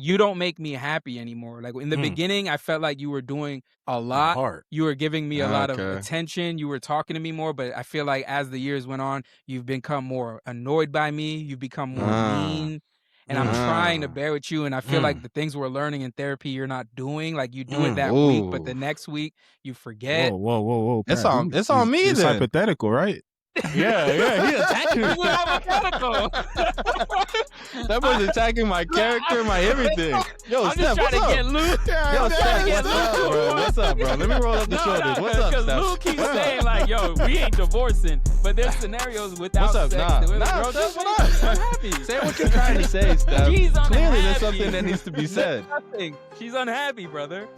you don't make me happy anymore. Like in the beginning, I felt like you were doing a lot. Heart. You were giving me a lot of Okay. attention. You were talking to me more, but I feel like as the years went on, you've become more annoyed by me. You've become more mean. And I'm trying to bear with you. And I feel like the things we're learning in therapy, you're not doing. Like you do it that week, but the next week you forget. Whoa. It's Pat, on me it's then. hypothetical, right? Yeah, he attacking me. You were hypothetical. That boy's attacking my character, my everything. Yo, I'm just Steph, trying what's to up? get Lou. Yo, Steph, what's up, bro? What's up, bro? Let me roll up the shoulders. What's up, Because Steph? Lou keeps saying like, "Yo, we ain't divorcing," but there's scenarios without What's up? sex. Nah, Bro, Steph, just what up? she's unhappy. Say what you're trying to say, Steph. She's unhappy. Clearly, there's something that needs to be said. Nothing. She's unhappy, brother.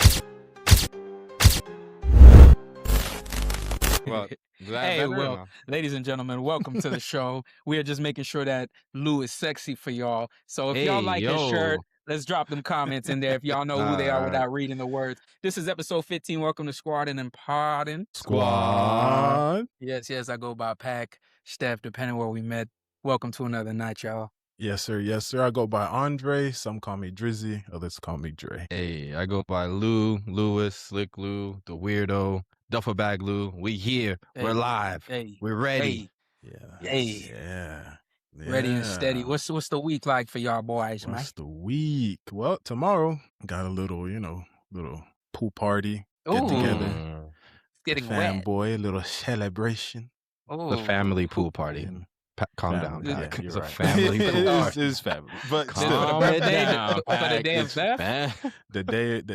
Well, Hey, well, ladies and gentlemen, welcome to the show. We are just making sure that Lou is sexy for y'all. So if y'all like his shirt, let's drop them comments in there if y'all know who they are without reading the words. This is episode 15. Welcome to Squaddin and Poddin. Squad. Yes, I go by Pac, Steph, depending where we met. Welcome to another night, y'all. Yes, sir. I go by Andre. Some call me Drizzy. Others call me Dre. Hey, I go by Lou, Lewis, Slick Lou, the weirdo, Duffel Bag Lou. We here. Hey, We're live. Hey, We're ready. Yeah. Ready and steady. What's the week like for y'all boys, man? What's the week? Well, tomorrow got a little, little pool party. Get together. Getting wet. Fanboy, a little celebration. The family pool party. Calm down, Yeah, Pac. It's you're a right. family pool party. It's family, but Calm still, down, for the day of death? the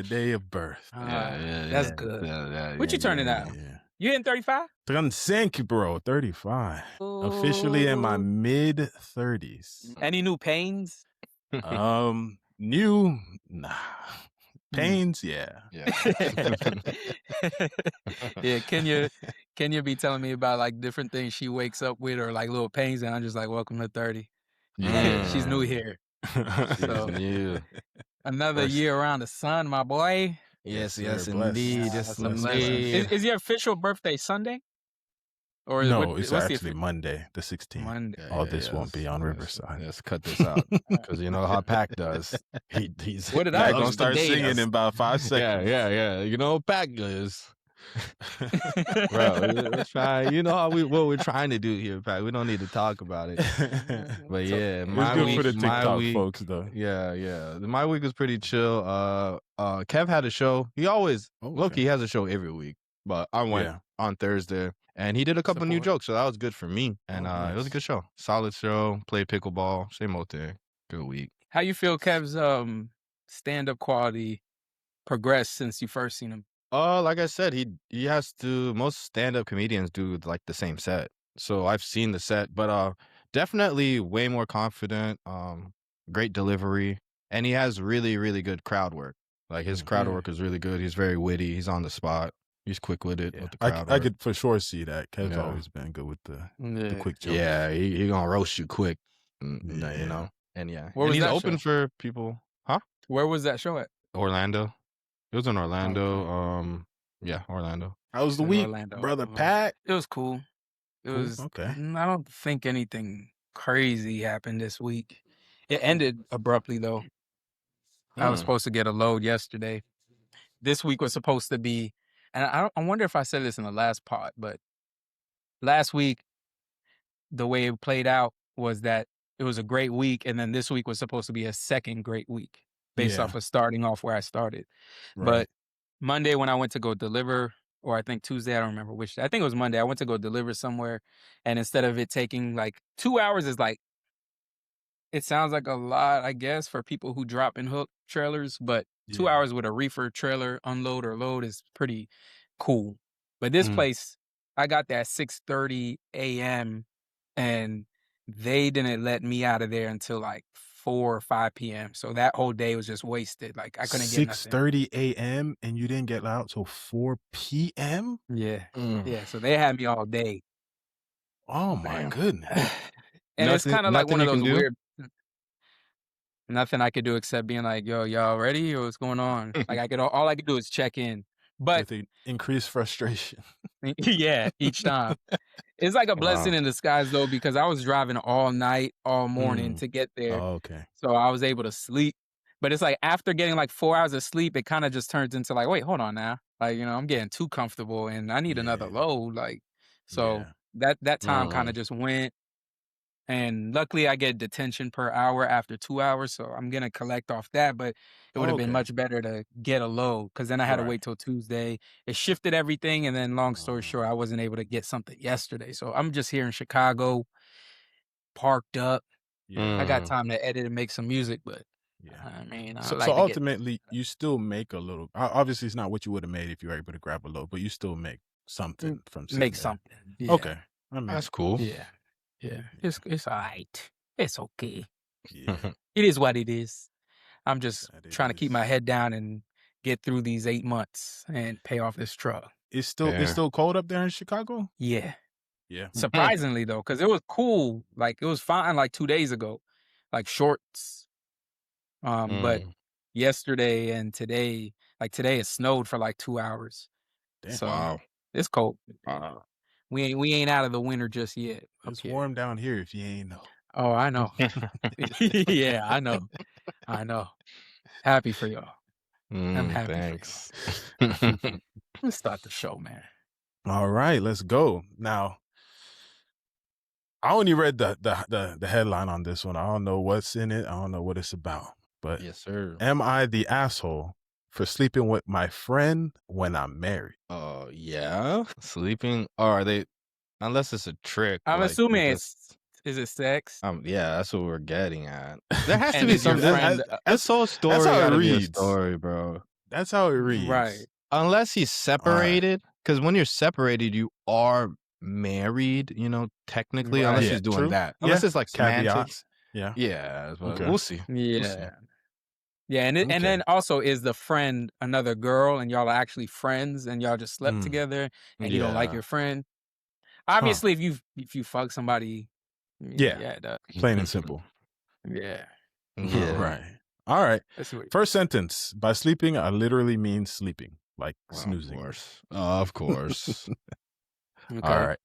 day of birth. That's good. What you turning out? Yeah. You hitting 35? 35, bro. 35. Officially in my mid 30s. Any new pains? New, nah. Pains, yeah. Yeah. Can you be telling me about like different things she wakes up with or like little pains and I'm just like, welcome to 30. Yeah, she's new here. So new. Another year around the sun, my boy. Yes, indeed. Yes, indeed. Is your official birthday Sunday? Or no, it's actually Monday, the 16th. Monday. This won't be on Riverside. Let's cut this out because you know how Pac does. He's what did I gonna start singing in about 5 seconds? Yeah. You know Pac does. Bro, we're trying. You know what we're trying to do here, Pac. We don't need to talk about it. But yeah, it's good for the TikTok folks, though. Yeah. My week was pretty chill. Kev had a show. He always he has a show every week, but I went on Thursday. And he did a couple new jokes, so that was good for me. And it was a good show. Solid show. Played pickleball. Same old thing. Good week. How you feel Kev's stand-up quality progressed since you first seen him? Like I said, he has to. Most stand-up comedians do like the same set. So I've seen the set, but definitely way more confident. Great delivery, and he has really, really good crowd work. Like his crowd work is really good. He's very witty. He's on the spot. He's quick with it. With the crowd I could for sure see that. Kev's always been good with the quick jokes. Yeah, he gonna roast you quick. You know. And he's open for people. Huh? Where was that show at? Orlando. It was in Orlando. Orlando. How was the week, brother Pat? It was cool. It was okay. I don't think anything crazy happened this week. It ended abruptly though. I was supposed to get a load yesterday. This week was supposed to be, and I wonder if I said this in the last pod, but last week, the way it played out was that it was a great week, and then this week was supposed to be a second great week based off of starting off where I started. Right. But Monday when I went to go deliver, or I think Tuesday, I don't remember which day. I think it was Monday. I went to go deliver somewhere, and instead of it taking like 2 hours is like, it sounds like a lot, I guess, for people who drop and hook trailers, but 2 hours with a reefer trailer, unload or load is pretty cool. But this place, I got there at 6:30 a.m. and they didn't let me out of there until like 4 or 5 p.m. So that whole day was just wasted. Like I couldn't get nothing. 6:30 a.m. and you didn't get out till 4 p.m.? Yeah. Yeah. So they had me all day. Oh my goodness. And it's kind of like one of those weird. Nothing I could do except being like, yo, y'all ready? Or what's going on? Like all I could do is check in. But with the increased frustration. Yeah, each time. It's like a blessing in disguise though, because I was driving all night, all morning to get there. Oh, okay. So I was able to sleep. But it's like after getting like 4 hours of sleep, it kind of just turns into like, wait, hold on now. Like, I'm getting too comfortable and I need another load. Like, so that time kind of just went. And luckily I get detention per hour after 2 hours. So I'm going to collect off that. But it would have been much better to get a load because then I had to wait till Tuesday. It shifted everything. And then long story short, I wasn't able to get something yesterday. So I'm just here in Chicago, parked up. I got time to edit and make some music, but I mean, I So like to ultimately, you still make a little. Obviously, it's not what you would have made if you were able to grab a load, but you still make something from sitting make there. something. Yeah. Okay, I mean, That's cool. Yeah. It's all right. It's okay. yeah, It is what it is. I'm just that it trying to keep my is. head down and get through these 8 months and pay off this truck. It's still cold up there in Chicago. Yeah. Yeah, Surprisingly though, because it was cool. Like it was fine like 2 days ago, like shorts. But yesterday and today, like today, it snowed for like 2 hours. damn. So it's cold. We ain't out of the winter just yet. It's warm down here. If you ain't know. Oh, I know. Yeah, I know. Happy for y'all. I'm happy Thanks. for y'all. Let's start the show, man. All right, let's go. Now, I only read the headline on this one. I don't know what's in it. I don't know what it's about. But Yes, sir. am I the asshole for sleeping with my friend when I'm married? Oh, yeah. Sleeping? Or are they? Unless it's a trick. I'm like, assuming they're is it sex? yeah, that's what we're getting at. There has to And be is your something. friend This whole story how it gotta be a reads. story, bro. That's how it reads. right? Unless he's separated, because when you're separated, you are married. Technically, unless Right. he's doing True. that. Unless it's like semantics. Caveats. Yeah. Yeah, but Okay. we'll see. Yeah. Yeah, and Okay. and then also is the friend another girl and y'all are actually friends and y'all just slept together and you don't like Yeah. your friend? Obviously, if you fuck somebody, Yeah. that, Plain and simple. yeah. Yeah. Right. All right. That's what, First sentence. By sleeping, I literally mean sleeping, like snoozing. Of course. okay. All right.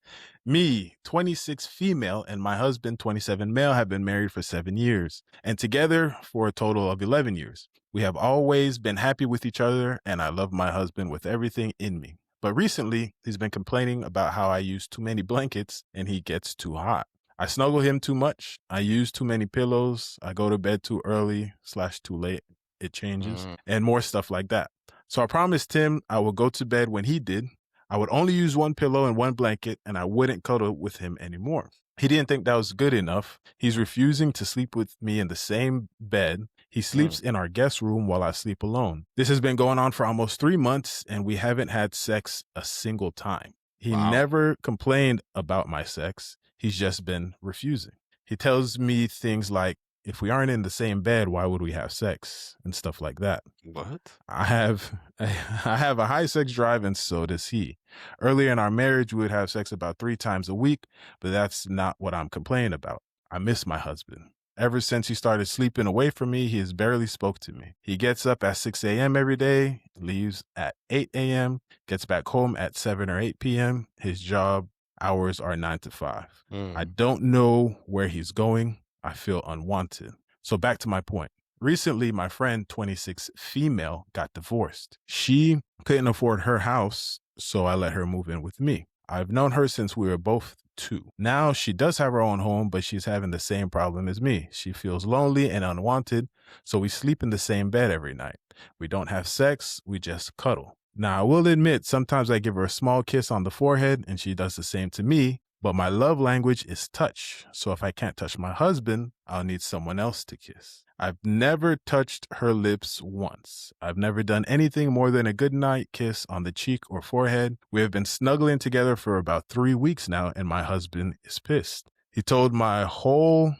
Me, 26 female, and my husband, 27 male, have been married for 7 years and together for a total of 11 years. We have always been happy with each other, and I love my husband with everything in me. But recently, he's been complaining about how I use too many blankets and he gets too hot. I snuggle him too much. I use too many pillows. I go to bed too early / too late. It changes and more stuff like that. So I promised him I would go to bed when he did. I would only use one pillow and one blanket, and I wouldn't cuddle with him anymore. He didn't think that was good enough. He's refusing to sleep with me in the same bed. He sleeps in our guest room while I sleep alone. This has been going on for almost 3 months, and we haven't had sex a single time. He never complained about my sex. He's just been refusing. He tells me things like, if we aren't in the same bed, why would we have sex? And stuff like that. What? I have a high sex drive, and so does he. Earlier in our marriage, we would have sex about 3 times a week, but that's not what I'm complaining about. I miss my husband. Ever since he started sleeping away from me, he has barely spoke to me. He gets up at 6 a.m. every day, leaves at 8 a.m., gets back home at 7 or 8 p.m. His job hours are 9 to 5. I don't know where he's going. I feel unwanted. So back to my point. Recently, my friend, 26 female, got divorced. She couldn't afford her house, so I let her move in with me. I've known her since we were both 2. Now she does have her own home, but she's having the same problem as me. She feels lonely and unwanted, so we sleep in the same bed every night. We don't have sex, we just cuddle. Now, I will admit, sometimes I give her a small kiss on the forehead, and she does the same to me, but my love language is touch. So if I can't touch my husband, I'll need someone else to kiss. I've never touched her lips once. I've never done anything more than a goodnight kiss on the cheek or forehead. We have been snuggling together for about 3 weeks now, and my husband is pissed. He told my whole,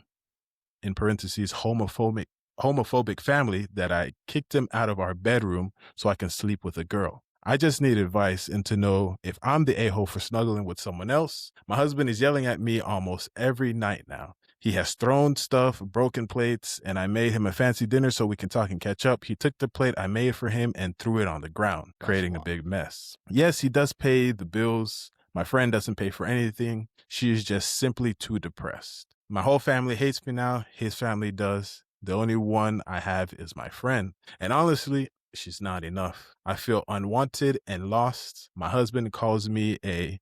in parentheses, homophobic family that I kicked him out of our bedroom so I can sleep with a girl. I just need advice and to know if I'm the a-hole for snuggling with someone else. My husband is yelling at me almost every night now. He has thrown stuff, broken plates, and I made him a fancy dinner so we can talk and catch up. He took the plate I made for him and threw it on the ground, creating a big mess. Yes, he does pay the bills. My friend doesn't pay for anything. She is just simply too depressed. My whole family hates me now. His family does. The only one I have is my friend. And honestly, she's not enough. I feel unwanted and lost. My husband calls me a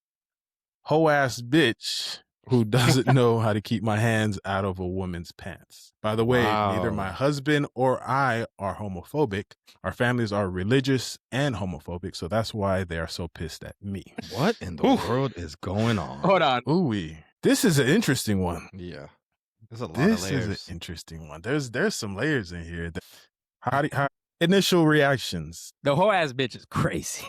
hoe-ass bitch who doesn't know how to keep my hands out of a woman's pants. By the way, neither my husband or I are homophobic. Our families are religious and homophobic, so that's why they are so pissed at me. What in the world is going on? Hold on. Ooh-wee. This is an interesting one. Yeah. There's a lot This of layers. is an interesting one. There's some layers in here. How initial reactions? The whole ass bitch is crazy.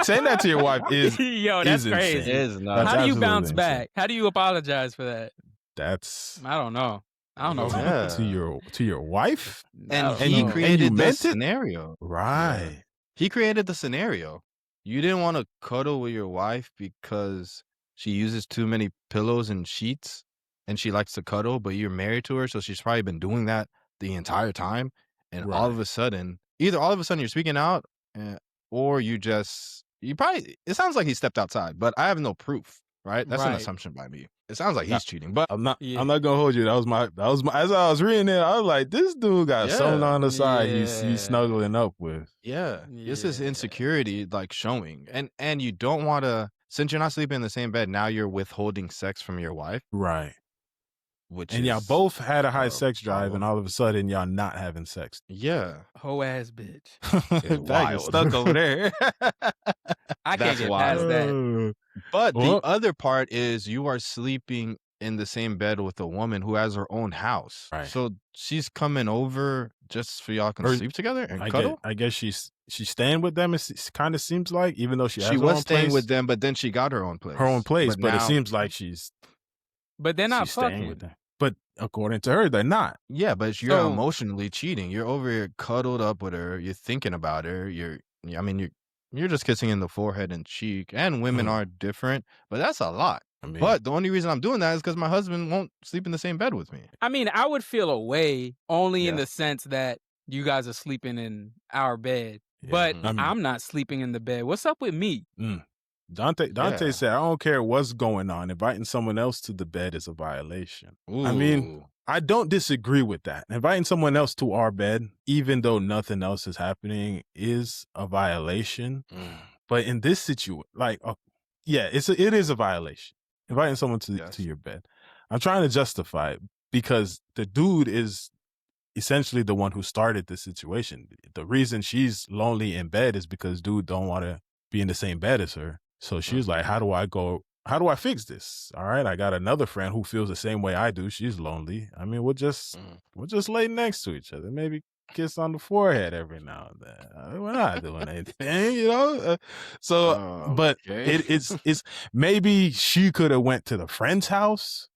Saying that to your wife is that's crazy. It is not. How do you bounce back? How do you apologize for that? That's I don't know. Yeah. to your wife, And And he you created the meant it? scenario. right? He created the scenario. You didn't want to cuddle with your wife because she uses too many pillows and sheets and she likes to cuddle, but you're married to her, so she's probably been doing that the entire time. And all of Right. a sudden, either all of a sudden you're speaking out, or you probably, it sounds like he stepped outside, but I have no proof, right? That's an Right. assumption by me. It sounds like he's cheating, but I'm not. Yeah. I'm not gonna hold you. That was my. As I was reading it, I was like, this dude got someone Yeah. on the side. Yeah. He's snuggling up with. yeah, this is Yeah. insecurity like showing. And you don't want to, since you're not sleeping in the same bed, now you're withholding sex from your wife, Right. which And is y'all both had a high a sex drive, problem. and all of a sudden y'all not having sex. Yeah. Whole ass bitch. It's That wild. is stuck over there. I can't That's get wild. past that. But Well- the other part is you are sleeping in the same bed with a woman who has her own house. Right. So she's coming over just for y'all can Or- sleep together and I cuddle? guess she's staying with them. It kind of seems like, even though she has She her was own staying place, with them, but then she got her own place. her own place, but it now- seems like she's But they're not staying fucking. with them. But according to her, they're not. Yeah, but you're So- emotionally cheating. You're over here cuddled up with her. You're thinking about her. You're just kissing in the forehead and cheek. And women Mhm. are different, but that's a lot. I mean, But the only reason I'm doing that is because my husband won't sleep in the same bed with me. I mean, I would feel a way only in Yeah. the sense that you guys are sleeping in our bed, yeah, but I mean, I'm not sleeping in the bed. What's up with me? Dante Yeah. said, I don't care what's going on. Inviting someone else to the bed is a violation. I mean, Ooh. I don't disagree with that. Inviting someone else to our bed, even though nothing else is happening, is a violation. But in this situation, it is a violation. Inviting someone Yes. to your bed. I'm trying to justify it because the dude is essentially the one who started the situation. The reason she's lonely in bed is because dude don't want to be in the same bed as her. So she was like, how do I fix this? All right, I got another friend who feels the same way I do. She's lonely. I mean, we'll just lay next to each other. Maybe kiss on the forehead every now and then. We're not doing anything, you know? But Okay. it's maybe she could have went to the friend's house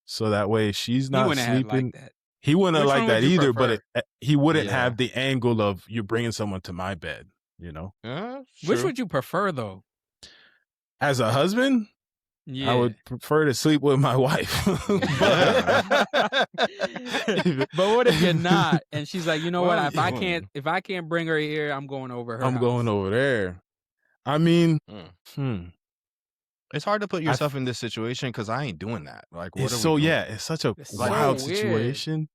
so that way she's He not wouldn't have sleeping. like that. He wouldn't have Which liked one would that you either, prefer? but he wouldn't Yeah. have the angle of you're bringing someone to my bed, you know? Yeah, Which true. would you prefer, though? As a husband, Yeah. I would prefer to sleep with my wife. But what if you're not? And she's like, you know what? Well, If I can't bring her here, I'm going over her. I'm house. going over there. I mean, It's hard to put yourself in this situation because I ain't doing that. Like, what it's are we so doing? it's such a It's so wild weird. situation.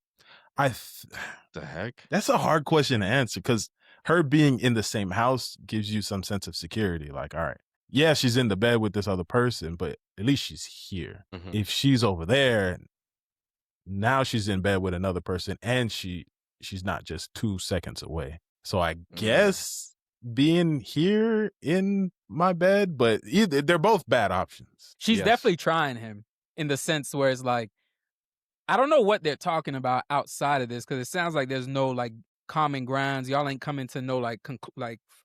The heck? That's a hard question to answer because her being in the same house gives you some sense of security. Like, all right, yeah, she's in the bed with this other person, but at least she's here. Mhm. If she's over there, now she's in bed with another person and she's not just 2 seconds away. So I guess being here in my bed, but they're both bad options. She's Yes. definitely trying him in the sense where it's like, I don't know what they're talking about outside of this because it sounds like there's no like common grounds. Y'all ain't coming to no like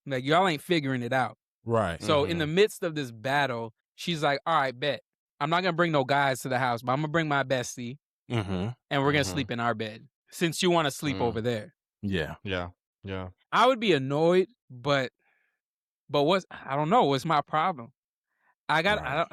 y'all ain't figuring it out. Right. So in the midst of this battle, she's like, all right, bet. I'm not going to bring no guys to the house, but I'm going to bring my bestie Mm-hmm. and we're going to Mhm. sleep in our bed since you want to sleep over there. Yeah. Yeah. Yeah. I would be annoyed, but I don't know. What's my problem? Right.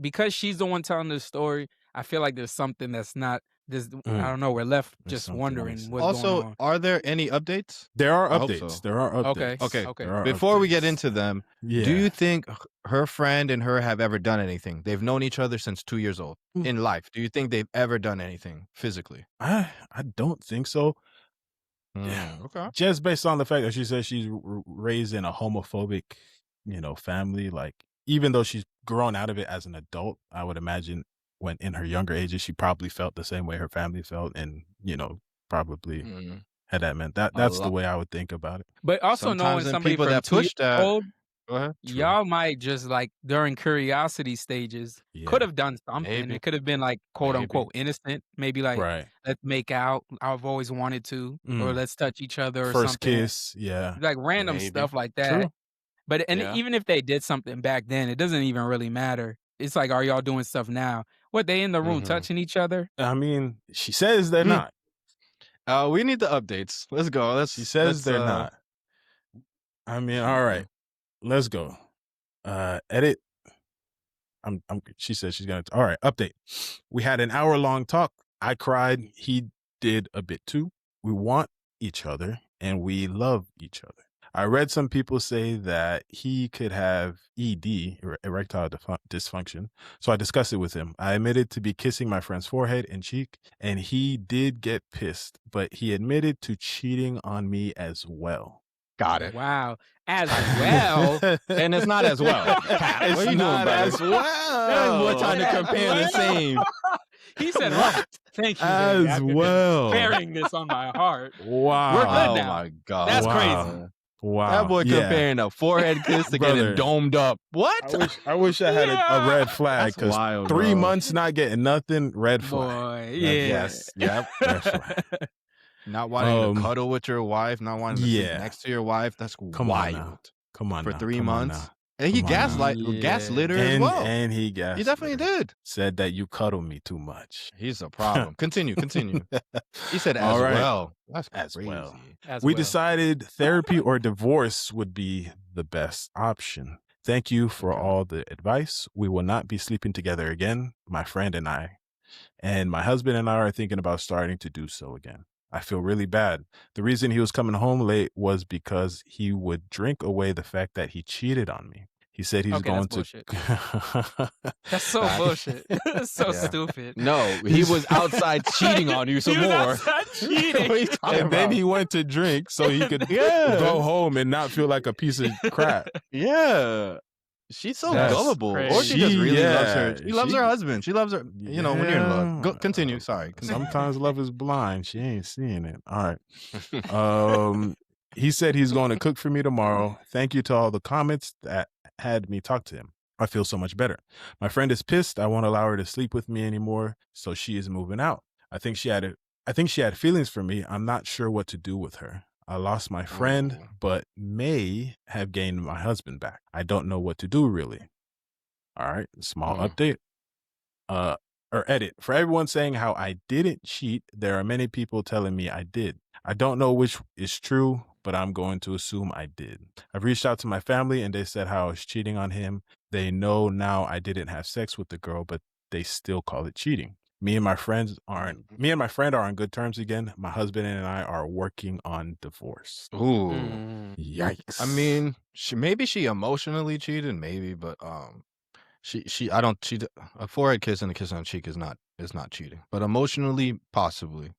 Because she's the one telling this story, I feel like there's something that's not I don't know. We're left There's just something wondering missing. what's going Also, on. are there any updates? There are I hope updates. so. There are updates. Okay. Okay. There are Before we get updates. into them, do Yeah. you think her friend and her have ever done anything? They've known each other since 2 years old. In life, do you think they've ever done anything physically? I don't think so. Okay. Just based on the fact that she says she's raised in a homophobic, family, like even though she's grown out of it as an adult, I would imagine when in her younger ages, she probably felt the same way her family felt and, probably had that meant that's the way I would think about it. But also knowing Sometimes somebody people from that 2 years push that. old, Go ahead. y'all might just like during curiosity stages could have done something. Maybe. It could have been like quote unquote innocent. Maybe like Right. let's make out. I've always wanted to, or let's touch each other or First something. kiss. Yeah. Like random Maybe. stuff like that. True. But Yeah. even if they did something back then, it doesn't even really matter. It's like, are y'all doing stuff now? What, they in the room touching each other? I mean, she says they're not. We need the updates. Let's go. She says they're not. I mean, all right. Let's go. Edit. She says she's gonna. All right. Update. We had an hour-long talk. I cried. He did a bit too. We want each other and we love each other. I read some people say that he could have ED, erectile dysfunction. So I discussed it with him. I admitted to be kissing my friend's forehead and cheek, and he did get pissed, but he admitted to cheating on me as well. Got it. Wow. As well. And it's not as well. What are you doing, not brother? as well. We're trying to compare the same. He said, right. Thank you. As I've been well. carrying this on my heart. Wow. We're good Oh now. my God. That's Wow. crazy. Wow. That boy Yeah. comparing a forehead kiss to Brother. getting domed up. What? I wish I had a red flag That's because wild, 3 bro. months not getting nothing, red flag. Boy, Red yeah. Yes. Yep. Red flag. Not wanting to cuddle with your wife, not wanting to sit Yeah. next to your wife. That's Come on now. wild. Come on For now. 3 Come on months. now. And he Come on now. gaslit her as well. And he gassed. He definitely her. did. Said that you cuddle me too much. He's a problem. Continue. He said All as right. well. That's As crazy. well. As We well. decided therapy or divorce would be the best option. Thank you for all the advice. We will not be sleeping together again, my friend and I. And my husband and I are thinking about starting to do so again. I feel really bad. The reason he was coming home late was because he would drink away the fact that he cheated on me. He said he's going that's to. That's so bullshit. It's so Yeah. stupid. No, he was outside cheating on you some He was more. outside cheating. What are you talking And then about? he went to drink so he could Yeah. go home and not feel like a piece of crap. Yeah. She's so That's gullible. Or crazy. she just really loves her. Yeah, She loves her husband. She loves her. When you're in love. Go, Yeah. continue. Sorry. Continue. Sometimes love is blind. She ain't seeing it. All right. He said he's going to cook for me tomorrow. Thank you to all the comments that had me talk to him. I feel so much better. My friend is pissed. I won't allow her to sleep with me anymore, so she is moving out. I think she had feelings for me. I'm not sure what to do with her. I lost my friend, but may have gained my husband back. I don't know what to do really. All right, small update. Or edit. For everyone saying how I didn't cheat, there are many people telling me I did. I don't know which is true, but I'm going to assume I did. I've reached out to my family and they said how I was cheating on him. They know now I didn't have sex with the girl, but they still call it cheating. Me and my friend are on good terms again. My husband and I are working on divorce. Ooh. Yikes. I mean, maybe she emotionally cheated, maybe, but a forehead kiss and a kiss on the cheek is not cheating. But emotionally, possibly,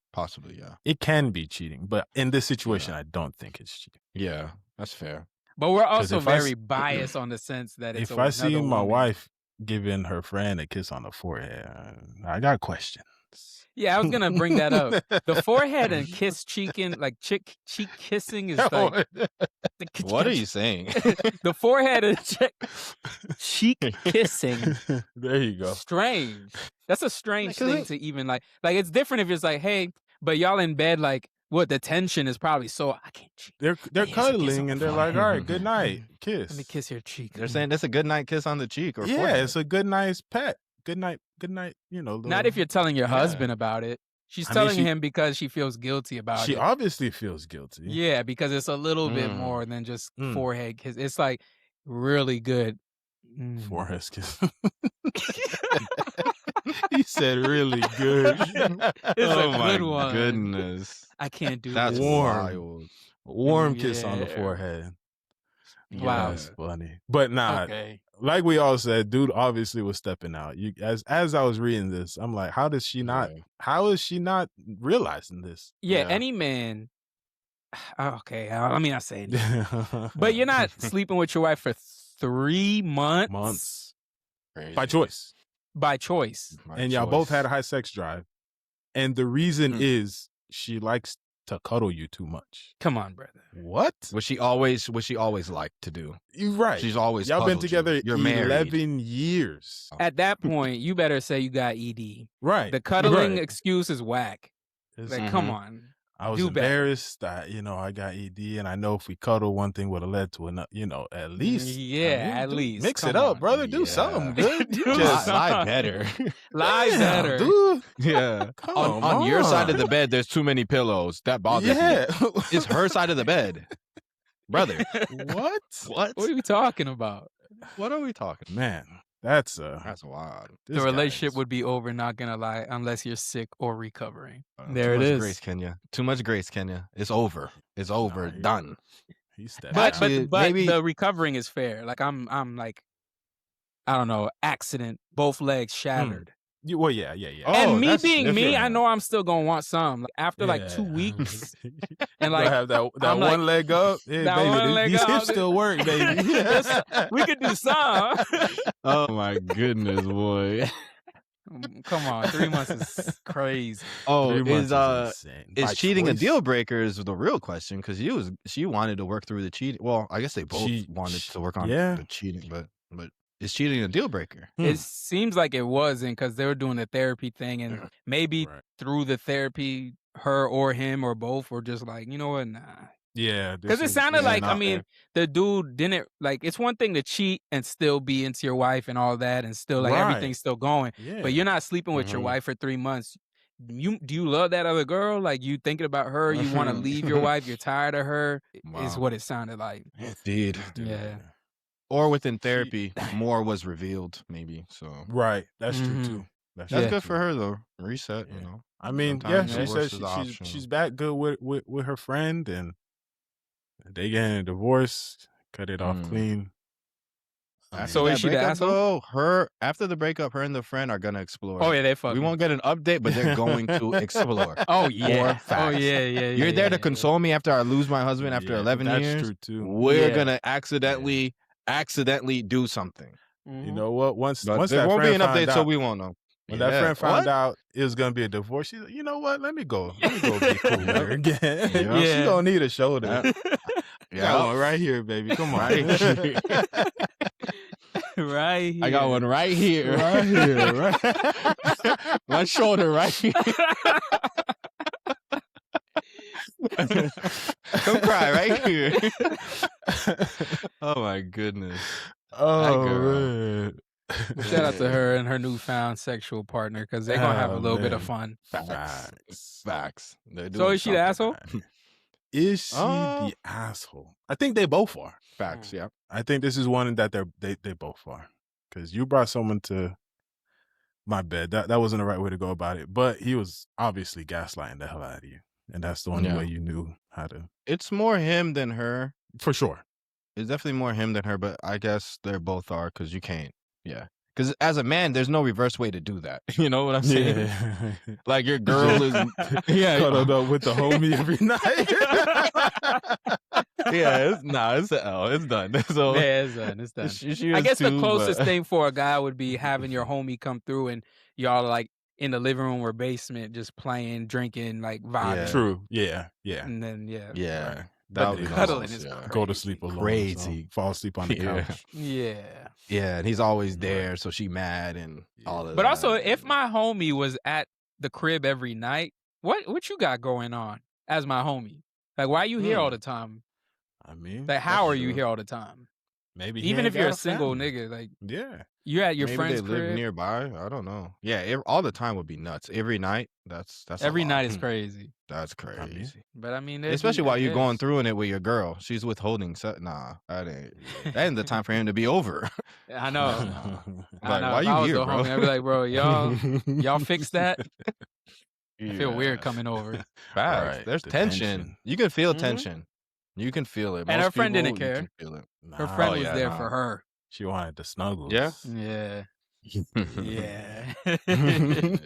yeah. It can be cheating, but in this situation, I don't think it's cheating. Yeah, that's fair. But we're also if I very biased on the sense that it's If I see my woman. wife giving her friend a kiss on the forehead, I got questions. Yeah, I was gonna bring that up. The forehead and cheek kissing is like What are you saying? the forehead and cheek kissing. There you go. Strange. That's a strange thing to even like it's different if it's like, hey, but y'all in bed like what the tension is probably so I can't cheat. They're Here's a kiss cuddling on and the they're like, all right, good night, kiss. Let me kiss your cheek. They're saying that's a good night kiss on the cheek or Yeah, forehead. it's a good nice pet. Good night, Not if you're telling your husband about it. She's telling him because she feels guilty about it. She obviously feels guilty. Yeah, because it's a little bit more than just forehead kiss. It's like really good. Forehead kiss. He said really good. It's oh a my good one. goodness. I can't do That's this. wild. Warm kiss on the Yeah. forehead. Wow. That's funny. But nah, Okay. like we all said, dude obviously was stepping out. You as I was reading this, I'm like, how is she not realizing this? Yeah, any man. Okay, let me not say anything. But you're not sleeping with your wife for 3 months. Crazy. By choice. By choice. And y'all both had a high sex drive. And the reason is she likes to cuddle you too much. Come on, brother. What? What she always liked to do. You're right. She's always y'all been cuddled together You're married. 11 years. At that point, you better say you got ED. Right. The cuddling Right. excuse is whack. Like, come on. I was Do better. embarrassed that, I got ED, and I know if we cuddle, one thing would have led to another, at least. At least. Mix Come it up, on. brother. Do something good. Do You just lie better. Lie Damn, better. dude. Yeah. Come On your side of the bed, there's too many pillows. That bothers me. It's her side of the bed. Brother. What? What? What are we talking about? What are we talking? Man, that's wild. The relationship would be over, not gonna lie, unless you're sick or recovering. There Too it much is. Grace, Kenya. Too much grace, Kenya. It's over. It's over. Done. He stepped But out. Actually, but maybe- the recovering is fair. Like I'm like, I don't know, accident, both legs shattered. Well, yeah. Oh, And me that's being me, I different. know I'm still gonna want some. Like, after like 2 weeks, and like have that I'm like, one leg up. Hey, that baby, one leg these up. hips still work, baby. we could do some. Oh my goodness, boy. Come on, 3 months is crazy. Oh, 3 months is insane. By cheating a choice. deal breaker is the real question, because she wanted to work through the cheating. Well, I guess they both wanted to work on the cheating, but is cheating a deal breaker? It seems like it wasn't, because they were doing the therapy thing, and maybe through the therapy, her or him or both were just like, you know what, nah. Yeah, Because it sounded like, I mean, the dude didn't, like, it's one thing to cheat and still be into your wife and all that, and still, like, everything's still going. Yeah. But you're not sleeping with your wife for 3 months. Do you love that other girl? Like, you thinking about her? You want to leave your wife? You're tired of her? Is what it sounded like. Indeed. Yeah. Or within therapy, more was revealed, maybe. So Right. That's true too. that's true. good for her though. Reset, you know. I mean, Sometimes she divorce says is the option. she's back good with her friend, and they getting a divorce, cut it off clean. So is she the asshole? Her after the breakup, her and the friend are gonna explore. Oh yeah, they fucking. We won't get an update, but they're going to explore. Oh yeah. More facts. Oh yeah. You're there to console me after I lose my husband after 11 years. That's true too. We're gonna accidentally do something. You know what? Once But that there won't be friend an update, found so out- we won't know. When that friend found out it was gonna be a divorce, she's like, you know what? Let me go be cool with her again. Yeah. She gonna need a shoulder. Yeah. Got one right here, baby. Come on. Right here. Right here. I got one right here. Right here, right. One shoulder right here. Come cry right here. Oh my goodness. Oh girl. man. Shout out to her and her newfound sexual partner, because they're gonna have a little bit of fun. Facts. They're So doing is she the something. asshole? Is she the asshole? I think they both are. Facts, yeah. I think this is one that they both are. Because you brought someone to my bed. That wasn't the right way to go about it. But he was obviously gaslighting the hell out of you. And that's the only way you knew how to. It's more him than her. For sure. It's definitely more him than her, but I guess they both are, because you can't. Yeah. Because as a man, there's no reverse way to do that. You know what I'm saying? Yeah. Like your girl is Cuddled up with the homie every night. it's an L. It's done. So Yeah, it's done. It's done. She I is guess the too, closest but- thing for a guy would be having your homie come through and y'all like in the living room or basement just playing, drinking, like vibing. Yeah. True. Yeah. Yeah. And then yeah. Yeah. Right. That But would the be cuddling nice, is yeah. Go to sleep alone. Crazy. So fall asleep on the Yeah. couch. Yeah. Yeah, and he's always there, so she mad and all of that. But also, if my homie was at the crib every night, what you got going on as my homie? Like, why are you here all the time? I mean, Like, how that's are you true. here all the time? Maybe he Even ain't if you're got a a single family. nigga, like Yeah. you're at your Maybe they friend's live crib. nearby. I don't know. Yeah, all the time would be nuts. Every night, that's a Every lot. night is crazy. That's I mean, crazy. But I mean, Especially while you're going yes. through in it with your girl. She's withholding. Nah, that ain't the time for him to be over. I know. I Like, know. why If you I was here, the bro? homie, I'd be like, bro, y'all fix that. I feel weird Yeah. coming over. Facts. Right, There's the tension. tension. You can feel Mhm. tension. You can feel it. And her Most friend didn't people, you care. can feel it. Her Nah, friend Oh, was yeah, there nah. for her. she wanted the snuggles. Yeah. Yeah. Yeah. Yeah.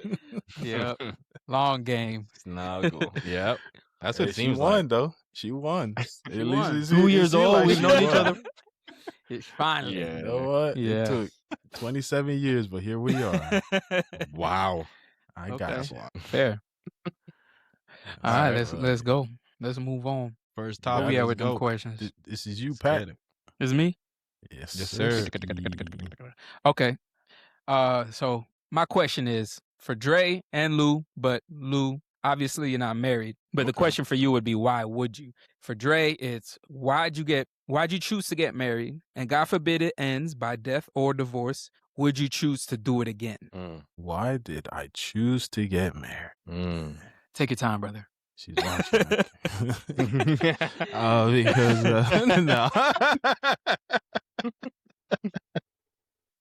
Yep. Long game. Snuggle. Yep. That's what Hey, it she seems won like. though. She won. She At least won. 2 years old. like We've she known each won. other. Finally. You know what? Yeah. It took 27 years, but here we are. Wow. I Okay. got That's you. wild. Fair. All right, Alright. let's go. Let's move on. First Where topic. we at Let's with them go. questions? This is you, Let's Pat. get it. It's me? Yes, Yes, sir. sir. Okay. So my question is for Dre and Lou, but Lou, obviously you're not married. But the Okay. question for you would be, why would you? For Dre, it's why'd you choose to get married? And God forbid it ends by death or divorce. Would you choose to do it again? Why did I choose to get married? Take your time, brother. She's watching. Because no.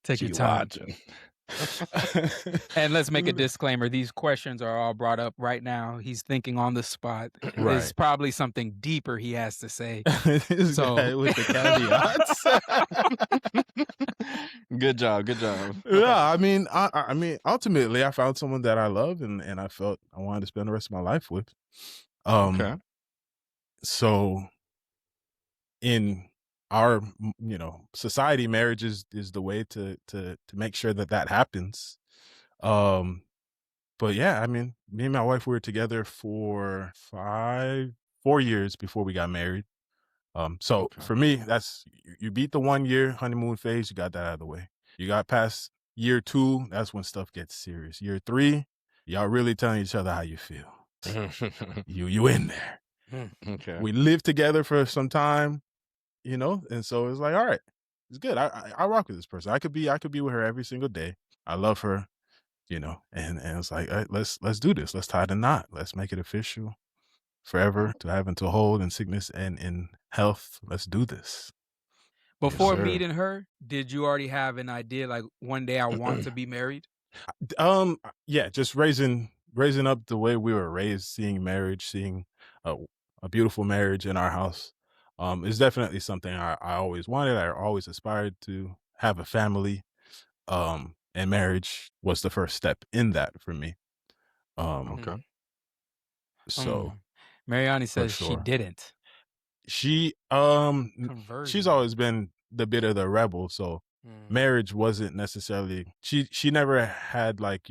Take your time. And let's make a disclaimer. These questions are all brought up right now. He's thinking on the spot. Right. There's probably something deeper he has to say. This guy with the caveats. Good job. Good job. Yeah, I mean, ultimately, I found someone that I love, and I felt I wanted to spend the rest of my life with. Okay. So, in our society, marriage is the way to make sure that happens. But yeah, I mean, me and my wife were together for 4 years before we got married. So Okay. for me, that's you beat the 1 year honeymoon phase, you got that out of the way. You got past year 2, that's when stuff gets serious. Year 3, y'all really telling each other how you feel. you in there. Okay. We lived together for some time, and so it's like, all right, it's good. I rock with this person. I could be with her every single day. I love her, and it's like, all right, let's do this. Let's tie the knot. Let's make it official forever, to have and to hold in sickness and in health. Let's do this. Before sir. meeting her, did you already have an idea like one day I want to be married? Yeah, just raising up the way we were raised, seeing marriage, seeing a beautiful marriage in our house, is definitely something I always wanted. I always aspired to have a family, and marriage was the first step in that for me. Okay. So Mariani says she sure. didn't. she Conversion. she's always been the bit of the rebel, so marriage wasn't necessarily, she never had, like,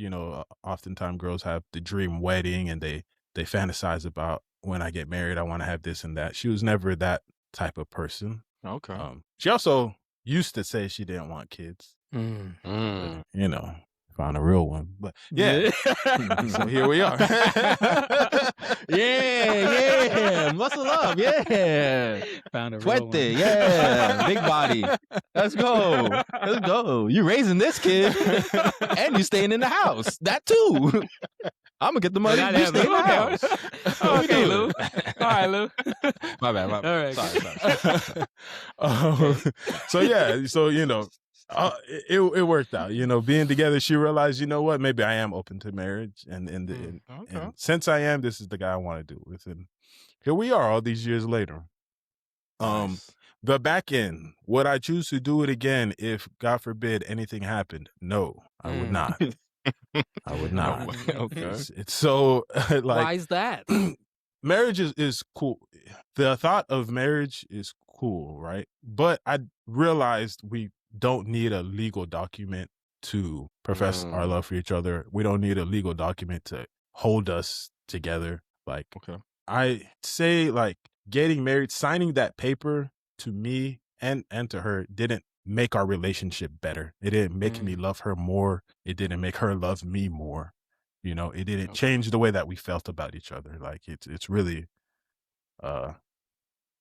oftentimes girls have the dream wedding and they fantasize about, when I get married I want to have this and that. She was never that type of person. Okay. She also used to say she didn't want kids, but, found a real one. But yeah, so here we are. Yeah. Muscle up. Yeah. Found a real Fuerte. one. Yeah. Big body. Let's go. You raising this kid, and you staying in the house. That too. I'm gonna get the money. You stay in the house. Okay, Lou. All right, Lou. My bad. All right. Sorry. So yeah, so it worked out. Being together, she realized, what, maybe I am open to marriage, and Okay. and since I am, this is the guy I want to do it with, and here we are, all these years later. Nice. The back end, would I choose to do it again if, God forbid, anything happened? No, I would not. I would not. Okay. It's so like, Why is that? marriage is cool. The thought of marriage is cool, right? But I realized we don't need a legal document to profess our love for each other. We don't need a legal document to hold us together. Like, Okay. I say, like, getting married, signing that paper, to me and to her, didn't make our relationship better. It didn't make me love her more. It didn't make her love me more. It didn't change the way that we felt about each other. Like, it's really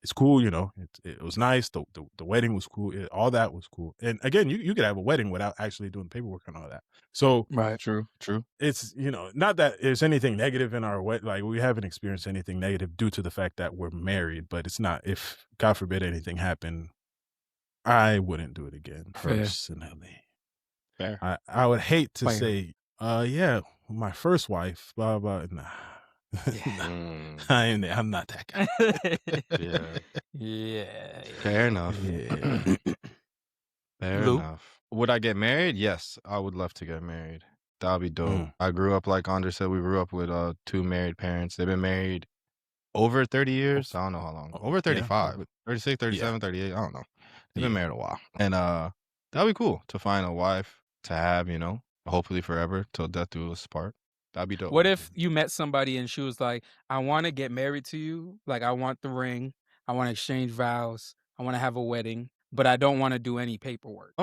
it's cool, you know. It was nice. The wedding was cool. All that was cool. And again, you could have a wedding without actually doing paperwork and all that. So Right. True. it's, you know, not that there's anything negative in our wedding. Like, we haven't experienced anything negative due to the fact that we're married, but it's not, if God forbid anything happened, I wouldn't do it again Fair. personally. Fair. I would hate to Fair. say, yeah, my first wife, blah, blah, nah. I'm not that guy. Yeah. Yeah. Fair enough. Yeah. Fair Lou? enough. Would I get married? Yes, I would love to get married. That would be dope. I grew up, like Andre said, we grew up with 2 married parents. They've been married over 30 years. I don't know how long. Over 35. 36, 37, 38. I don't know. They've been married a while. And that'd be cool to find a wife to have, you know, hopefully forever till death do us part. That'd be dope. What if you met somebody and she was like, I want to get married to you. Like, I want the ring. I want to exchange vows. I want to have a wedding, but I don't want to do any paperwork.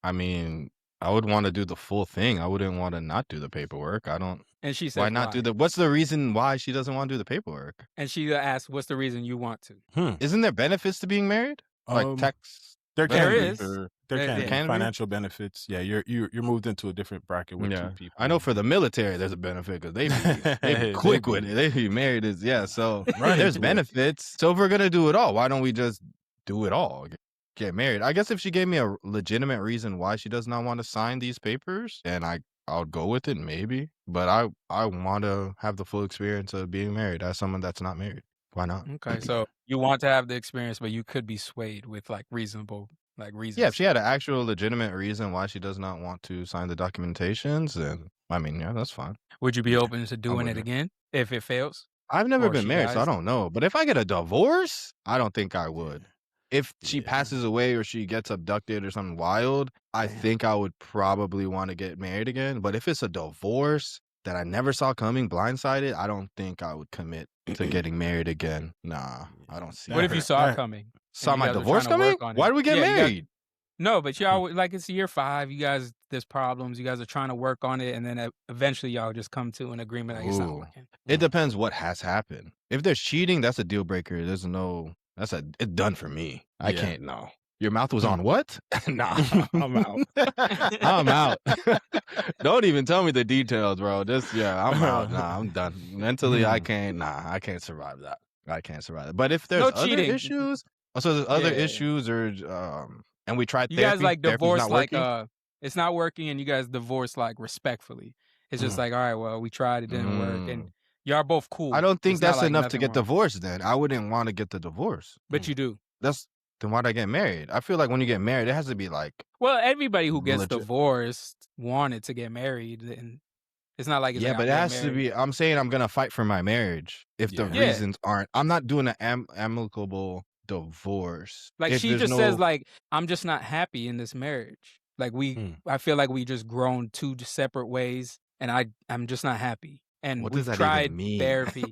I mean, I would want to do the full thing. I wouldn't want to not do the paperwork. I don't. And she said, why not do the? What's the reason why she doesn't want to do the paperwork? And she asked, what's the reason you want to? Isn't there benefits to being married? Like tax? There is. There can can be be? financial benefits. Yeah, you're moved into a different bracket with 2 people. I know for the military there's a benefit because they be quick with it. They be married so there's benefits. So if we're gonna do it all, why don't we just do it all? Get married. I guess if she gave me a legitimate reason why she does not want to sign these papers, and I'll go with it maybe. But I want to have the full experience of being married as someone that's not married. Why not? Okay, so you want to have the experience, but you could be swayed with like reasonable reasons. Yeah, if she had an actual legitimate reason why she does not want to sign the documentations, then I mean, yeah, that's fine. Would you be open to doing it again if it fails? I've never Or been she married, so I dies? don't know. But if I get a divorce, I don't think I would. If she passes away or she gets abducted or something wild, I think I would probably want to get married again. But if it's a divorce that I never saw coming, blindsided, I don't think I would commit to getting married again. Nah, I don't see. What if you saw it coming? Saw and my you guys were divorce trying to coming? work on Why it? do we get Yeah, you guys- married? No, but y'all like it's year 5. You guys, there's problems. You guys are trying to work on it, and then eventually y'all just come to an agreement that it's not Ooh. working. It depends what has happened. If there's cheating, that's a deal breaker. It's done for me. I can't. No. Your mouth was on what? Nah, I'm out. I'm out. Don't even tell me the details, bro. I'm out. Nah, I'm done. Mentally, I can't survive that. I can't survive that. But if there's No other cheating. issues, there's other issues, or and we tried You therapy. guys like therapy's divorce not like working. it's not working, and you guys divorce like respectfully. It's just like, all right, well, we tried, it didn't work, and y'all are both cool. I don't think It's not that's like enough to nothing get wrong. divorced. Then I wouldn't want to get the divorce. But you do. Then why'd I get married? I feel like when you get married, it has to be like. Well, everybody who gets Legit. divorced wanted to get married, and it's not like it's Yeah, like, but it I'm has getting to married. be. I'm saying I'm gonna fight for my marriage if the Yeah. reasons aren't. I'm not doing an amicable divorce. Like If she there's just says, no- like, I'm just not happy in this marriage. Like I feel like we just grown 2 separate ways, and I'm just not happy. And What we've does that tried even mean? therapy.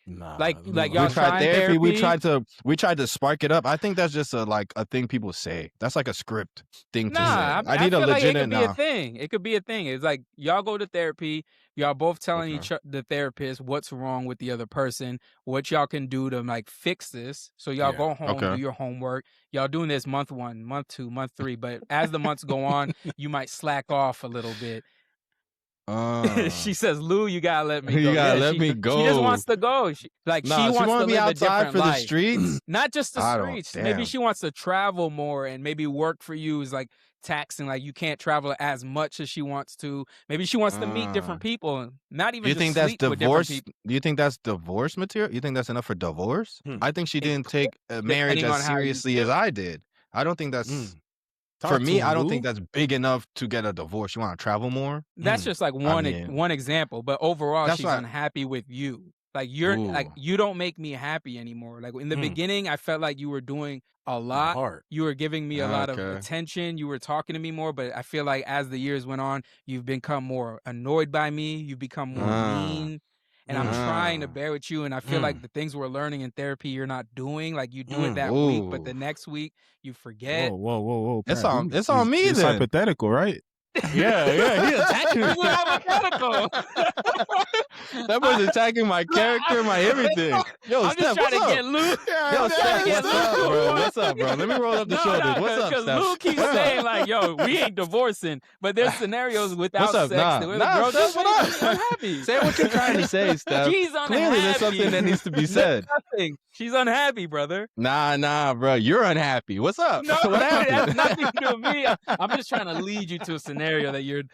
Nah, Like we y'all tried trying therapy. We therapy? tried to spark it up. I think that's just a thing people say. That's like a script thing to say. Nah, I need a feel like it legitimate could be now. a thing. It could be a thing. It's like y'all go to therapy. Y'all both telling Okay. the therapist what's wrong with the other person, what y'all can do to like fix this. So y'all go home, Okay. do your homework. Y'all doing this month 1, month 2, month 3. But as the months go on, you might slack off a little bit. She says, "Lou, you gotta let me go. You gotta let me She just go. wants to go. She wants wanna to be live a outside different for the life. streets. Not just the I don't- streets. Maybe damn. she wants to travel more, and maybe work for you is like taxing. Like you can't travel as much as she wants to. Maybe she wants to meet different people, and not even Do you just think that's sleep with different divorce? people. Do you think that's divorce material? You think that's enough for divorce? I think she didn't take marriage depending on as how you seriously as I did. I don't think that's for me. I don't think that's big enough to get a divorce. You want to travel more? That's just like one example, but overall, That's she's why- unhappy with you. Like you don't make me happy anymore. Like in the beginning, I felt like you were doing a lot. Heart. You were giving me a lot of Okay. attention. You were talking to me more, but I feel like as the years went on, you've become more annoyed by me. You've become more mean. And I'm trying to bear with you, and I feel like the things we're learning in therapy, you're not doing. Like you do it that week, but the next week you forget. Whoa. It's Pat, on me it's then. hypothetical, right? Yeah, he attacking me. This is hypothetical. That boy's attacking my character, my everything. Yo, I'm just Steph, trying what's to up? get Lou. Yo, Steph, what's up, bro? What's up, bro? Let me roll up the shoulders. What's up, Because Steph? Lou keeps saying like, "Yo, we ain't divorcing," but there's scenarios without What's up? sex. Nah, Bro, Steph, just what up? she's unhappy. Say what you're trying to say, Steph. She's unhappy. Clearly, there's something that needs to be said. Nothing. She's unhappy, brother. Nah, bro. You're unhappy. What's up? No, What it has happened? nothing to do with me. I'm just trying to lead you to a scenario that you're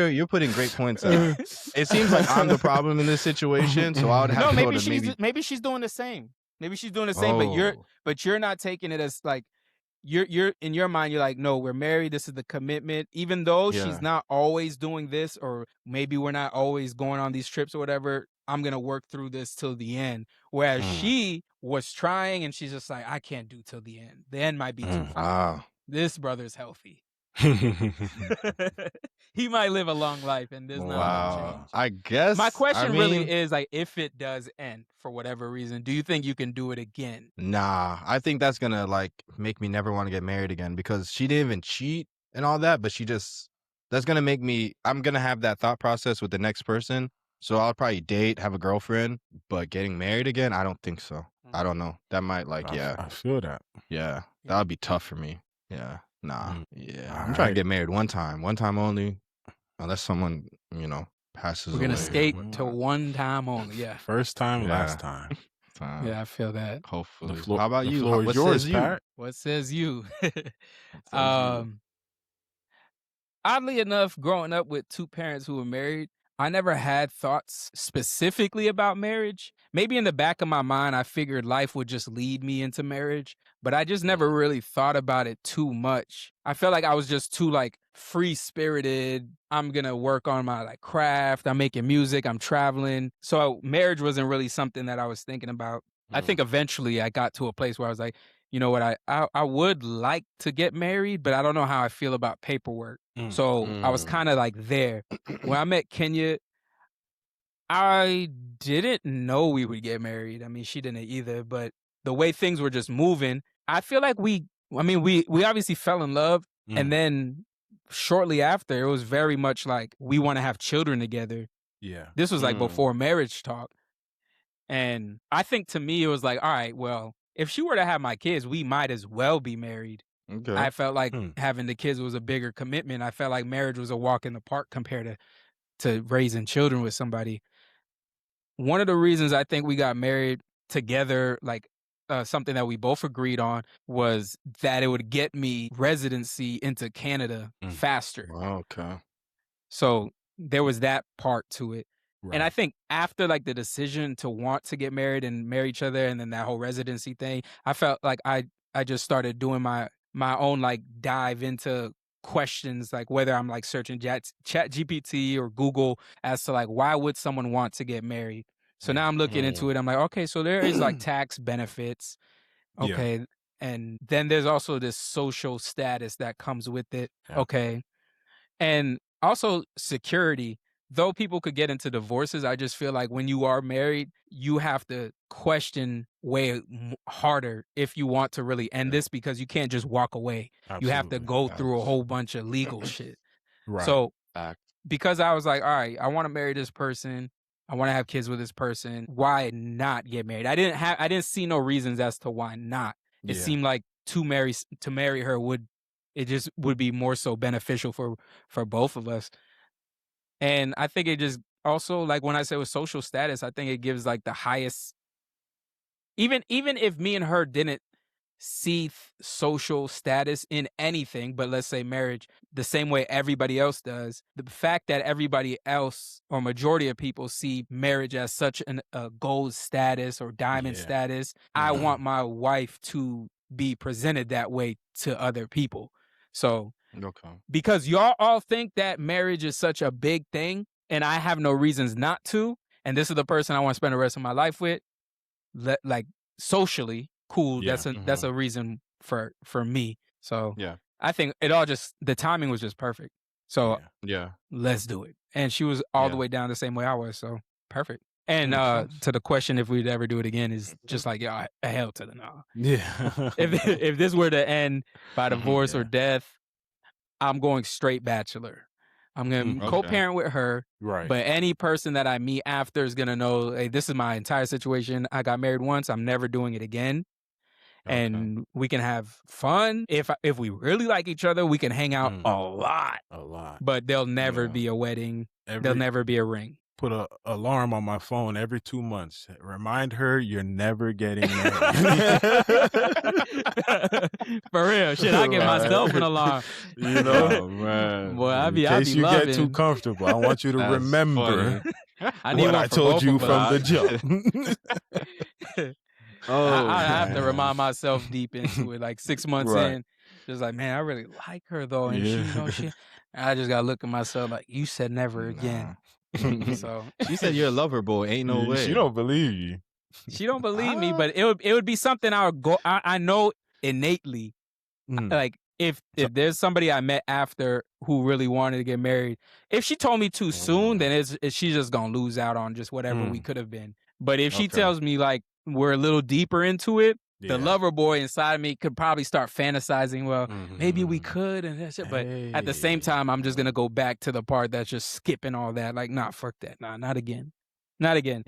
You're putting great points out. It seems like I'm the problem in this situation, so I would have to go to maybe she's doing the same. Maybe she's doing the same, but you're not taking it as like you're in your mind. You're like, no, we're married. This is the commitment. Even though she's not always doing this, or maybe we're not always going on these trips or whatever. I'm gonna work through this till the end. Whereas she was trying, and she's just like, I can't do till the end. The end might be too far. This brother's healthy. He might live a long life, and there's not gonna change. I guess my question really is like, if it does end for whatever reason, do you think you can do it again? Nah, I think that's gonna like make me never want to get married again, because she didn't even cheat and all that, but that's gonna make me. I'm gonna have that thought process with the next person. So I'll probably date, have a girlfriend, but getting married again, I don't think so. I don't know. That might I feel that. Yeah, that would be tough for me. Yeah, nah. Yeah, I'm All trying right. to get married one time only, unless someone passes away. We're gonna skate to one time only. Yeah, First time, last time. yeah, I feel that. Hopefully. How How about the you? floor is What yours, says Pat. What says you? you? Oddly enough, growing up with two parents who were married, I never had thoughts specifically about marriage. Maybe in the back of my mind, I figured life would just lead me into marriage, but I just never really thought about it too much. I felt like I was just too like free-spirited. I'm going to work on my like craft. I'm making music. I'm traveling. So marriage wasn't really something that I was thinking about. I think eventually I got to a place where I was like, you know what, I would like to get married, but I don't know how I feel about paperwork. So I was kind of like there. When I met Kenya, I didn't know we would get married. I mean, she didn't either, but the way things were just moving, I feel like we obviously fell in love, and then shortly after, it was very much like we want to have children together. Yeah. This was like before marriage talk. And I think to me, it was like, all right, well, if she were to have my kids, we might as well be married. Okay. I felt like having the kids was a bigger commitment. I felt like marriage was a walk in the park compared to raising children with somebody. One of the reasons I think we got married together, like something that we both agreed on, was that it would get me residency into Canada faster. Okay. So there was that part to it. Right. And I think after like the decision to want to get married and marry each other, and then that whole residency thing, I felt like I just started doing my own like dive into questions, like whether I'm like searching Chat GPT or Google as to like, why would someone want to get married? So now I'm looking into it. I'm like, okay, so there is like tax benefits. Okay. And then there's also this social status that comes with it. Yeah. Okay. And also security. Though people could get into divorces, I just feel like when you are married, you have to question way harder if you want to really end this, because you can't just walk away. Absolutely. You have to go through a whole bunch of legal shit. Right. So because I was like, all right, I want to marry this person, I want to have kids with this person, why not get married? I didn't see no reasons as to why not. It seemed like to marry her would be more so beneficial for both of us. And I think it just also, like when I say with social status, I think it gives like the highest, even if me and her didn't see social status in anything, but let's say marriage, the same way everybody else does, the fact that everybody else or majority of people see marriage as such a gold status or diamond status, I want my wife to be presented that way to other people. So because y'all all think that marriage is such a big thing, and I have no reasons not to, and this is the person I want to spend the rest of my life with, like socially, cool. That's a reason for me. So I think it all just, the timing was just perfect. So let's do it. And she was all the way down the same way I was. So perfect. And to the question if we'd ever do it again is just like, a hell to the no. Yeah. If this were to end by divorce or death, I'm going straight bachelor. I'm going to co-parent with her. Right. But any person that I meet after is going to know, hey, this is my entire situation. I got married once. I'm never doing it again. And we can have fun. If we really like each other, we can hang out a lot. A lot. But there'll never be a wedding. There'll never be a ring. Put an alarm on my phone every 2 months. Remind her you're never getting married. For real. Shit, I give myself an alarm. You know? Oh, man. Boy, I In be case you loving. get too comfortable, I want you to remember I need what one I for told both you of from us. the jump. I have to remind myself deep into it, like 6 months Right. in. Just like, man, I really like her though, and she, I just gotta look at myself like, you said never again. So She said you're a lover boy. Ain't no way. She don't believe you. she don't believe me, but it would be something I would go. I know innately, like if there's somebody I met after who really wanted to get married, if she told me too soon, then she's just gonna lose out on just whatever we could have been. But if she tells me like we're a little deeper into it, the lover boy inside of me could probably start fantasizing. Well, maybe we could, and that's it. But at the same time, I'm just gonna go back to the part that's just skipping all that. Like, nah, fuck that. Nah, not again. Not again.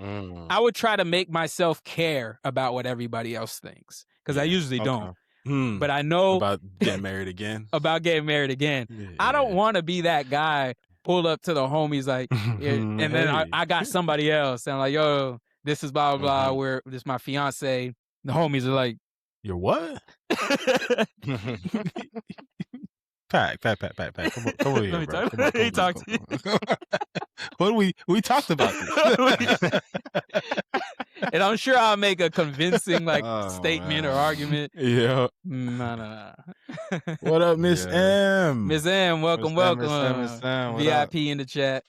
I would try to make myself care about what everybody else thinks because I usually don't. But I know about getting married again. About getting married again. Yeah. I don't want to be that guy pull up to the homies like, and then I got somebody else and I'm like, yo, this is blah blah blah. Where this is my fiance. The homies are like, you're what? Pack. Come over here, bro. Let me talk to you. What we talked about this. And I'm sure I'll make a convincing statement or argument. Yeah. No. What up, Miss M? Miss M, welcome. Miss M, VIP in the chat.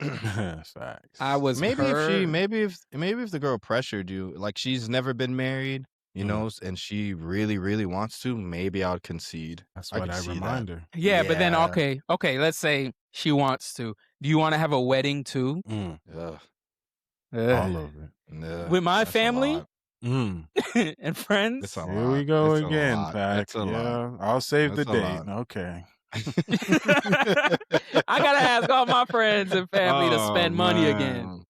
Facts. I was maybe if the girl pressured you, like she's never been married, you know, and she really, really wants to, maybe I'll concede. That's what I remind her. Yeah, but then okay, let's say she wants to. Do you want to have a wedding too? Ugh. All of it. With my family and friends? Here we go again, Pac. Yeah, I'll save the date. Okay. I gotta ask all my friends and family to spend money again.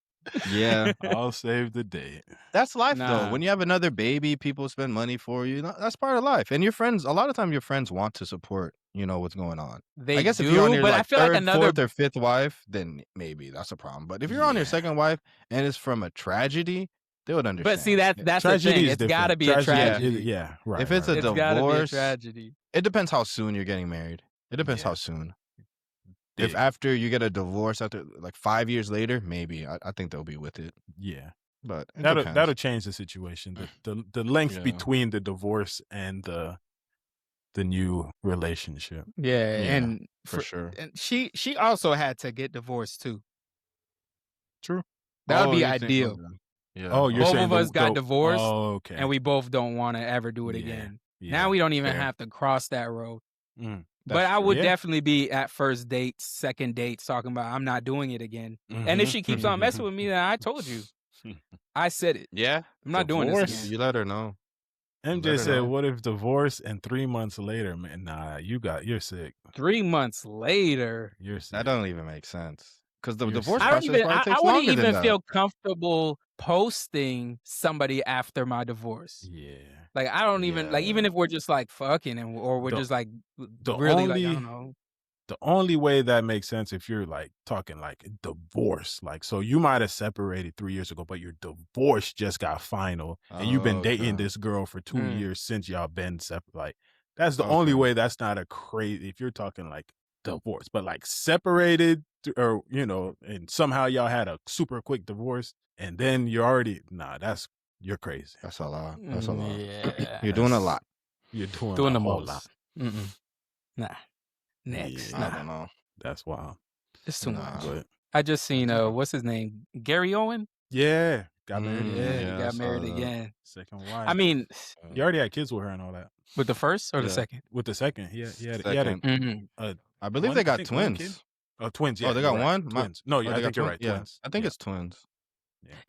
Yeah, I'll save the date. That's life, though. When you have another baby, people spend money for you. That's part of life. And your friends, a lot of times, your friends want to support. You know what's going on. They I guess do, if you're on your but I feel third, like another fourth, or fifth wife, then maybe that's a problem. But if you're on your second wife and it's from a tragedy, they would understand. But see, that's tragedy the thing. It's got to be a tragedy. Yeah, right. If it's a divorce, gotta be a tragedy. It depends how soon you're getting married. It depends how soon. If after you get a divorce, after like 5 years later, maybe I think they'll be with it. Yeah, but that'll change the situation. The length between the divorce and the new relationship. Yeah, and for sure. And she also had to get divorced too. True. That would be ideal. Yeah. Oh, you're both saying of us got divorced. Oh, okay. And we both don't want to ever do it again. Now we don't even have to cross that road. But I would definitely be at first dates, second dates, talking about I'm not doing it again. And if she keeps on messing with me, then I told you. I said it. Yeah. I'm not doing this again. You let her know. MJ said, what if divorce and 3 months later, man? Nah, you're sick. 3 months later. You're sick. That don't even make sense. Because the divorce I process probably takes I longer wouldn't even than feel comfortable posting somebody after my divorce. Yeah. Like, I don't even, like, even if we're just like fucking or we're just like really like, I don't know. The only way that makes sense if you're like talking like divorce, like, so you might have separated 3 years ago, but your divorce just got final and you've been dating this girl for 2 years since y'all been separate. Like, that's the only way. That's not a crazy, if you're talking like divorce, but like separated or, you know, and somehow y'all had a super quick divorce and then you're already, you're crazy. That's a lot. That's a lot. Yeah. You're doing a lot. You're doing a whole lot. Nah. Next. I don't know. That's wild. It's too much. But I just seen what's his name? Gary Owen? Yeah. Got married again. Yeah, he got married again. Second wife. I mean, he already had kids with her and all that. With the first or the second? With the second. He had I believe they got twins. Oh, twins. Yeah. Oh, they got one? Twins. No, I think you're right. Yeah. Twins. I think it's twins.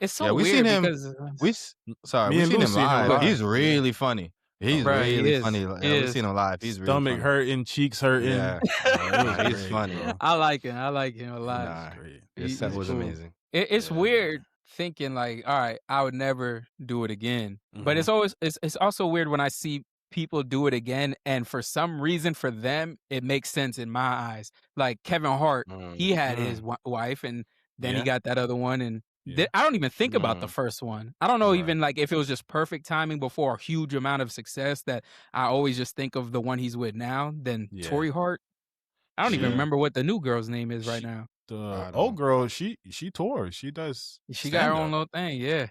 It's so we've weird seen him. because We've seen him live. He's really funny. He's Bruh, he really is. funny. He We've is. seen him live. He's really Stomach funny. hurting, cheeks hurting. Yeah. It was He's great, funny. bro. I like him. I like him a lot. Nah, Great. his set He's was cool. amazing. It's Yeah, weird thinking like, all right, I would never do it again. But Mhm. it's always it's also weird when I see people do it again, and for some reason for them it makes sense in my eyes. Like Kevin Hart, he had his wife, and then he Yeah. got that other one, and Yeah. I don't even think about the first one. I don't know Right. even like if it was just perfect timing before a huge amount of success that I always just think of the one he's with now. Then Yeah. Tory Hart. I don't even Yeah. remember what the new girl's name is right now. The I old don't. girl, she tours. She does She got her own stand-up. little thing, yeah.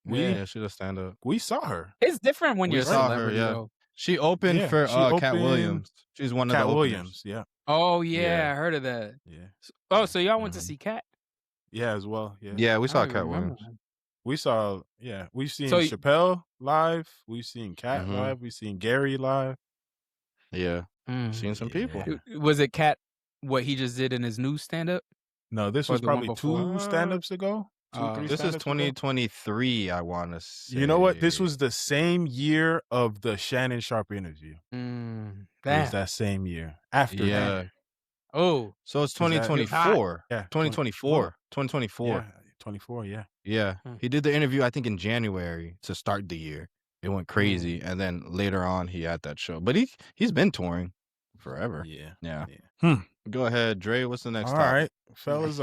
Yeah, she does stand up. We saw her. It's different when We you're a saw her, celebrity, yeah. though. She opened Yeah, for she Cat opened Williams. She's one of the Cat openers. Williams, yeah. Oh, yeah, Yeah. I heard of that. Yeah. Oh, so y'all went to see Cat? Yeah, as well. Yeah. Yeah, we I saw don't even Cat remember. Williams. We saw, yeah. We've seen So Chappelle live. We've seen Cat Mhm. live. We've seen Gary live. Yeah. Seen some people. Yeah. Was it Cat what he just did in his new stand-up? No, this Or was the one probably before? 2 stand-ups ago. 2, 3 This is stand-ups ago. 2023, I want to say. You know what? This was the same year of the Shannon Sharp interview. It was Damn. that same year. After Yeah. that. Oh. So it's Was that- 2024. Yeah. 2024. 2024. Yeah. 24, yeah. Yeah. Hmm. He did the interview, I think, in January to start the year. It went crazy. And then later on, he had that show. But he's been touring forever. Yeah. Yeah. Go ahead, Dre. What's the next All topic? right, fellas,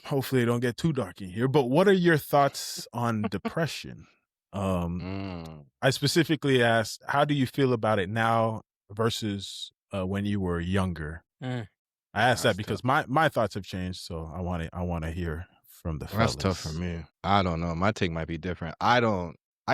hopefully it don't get too dark in here, but what are your thoughts on depression? I specifically asked, how do you feel about it now versus when you were younger? I asked that because my thoughts have changed, so I want to hear from the fellas. That's tough for me. I don't know. My take might be different. I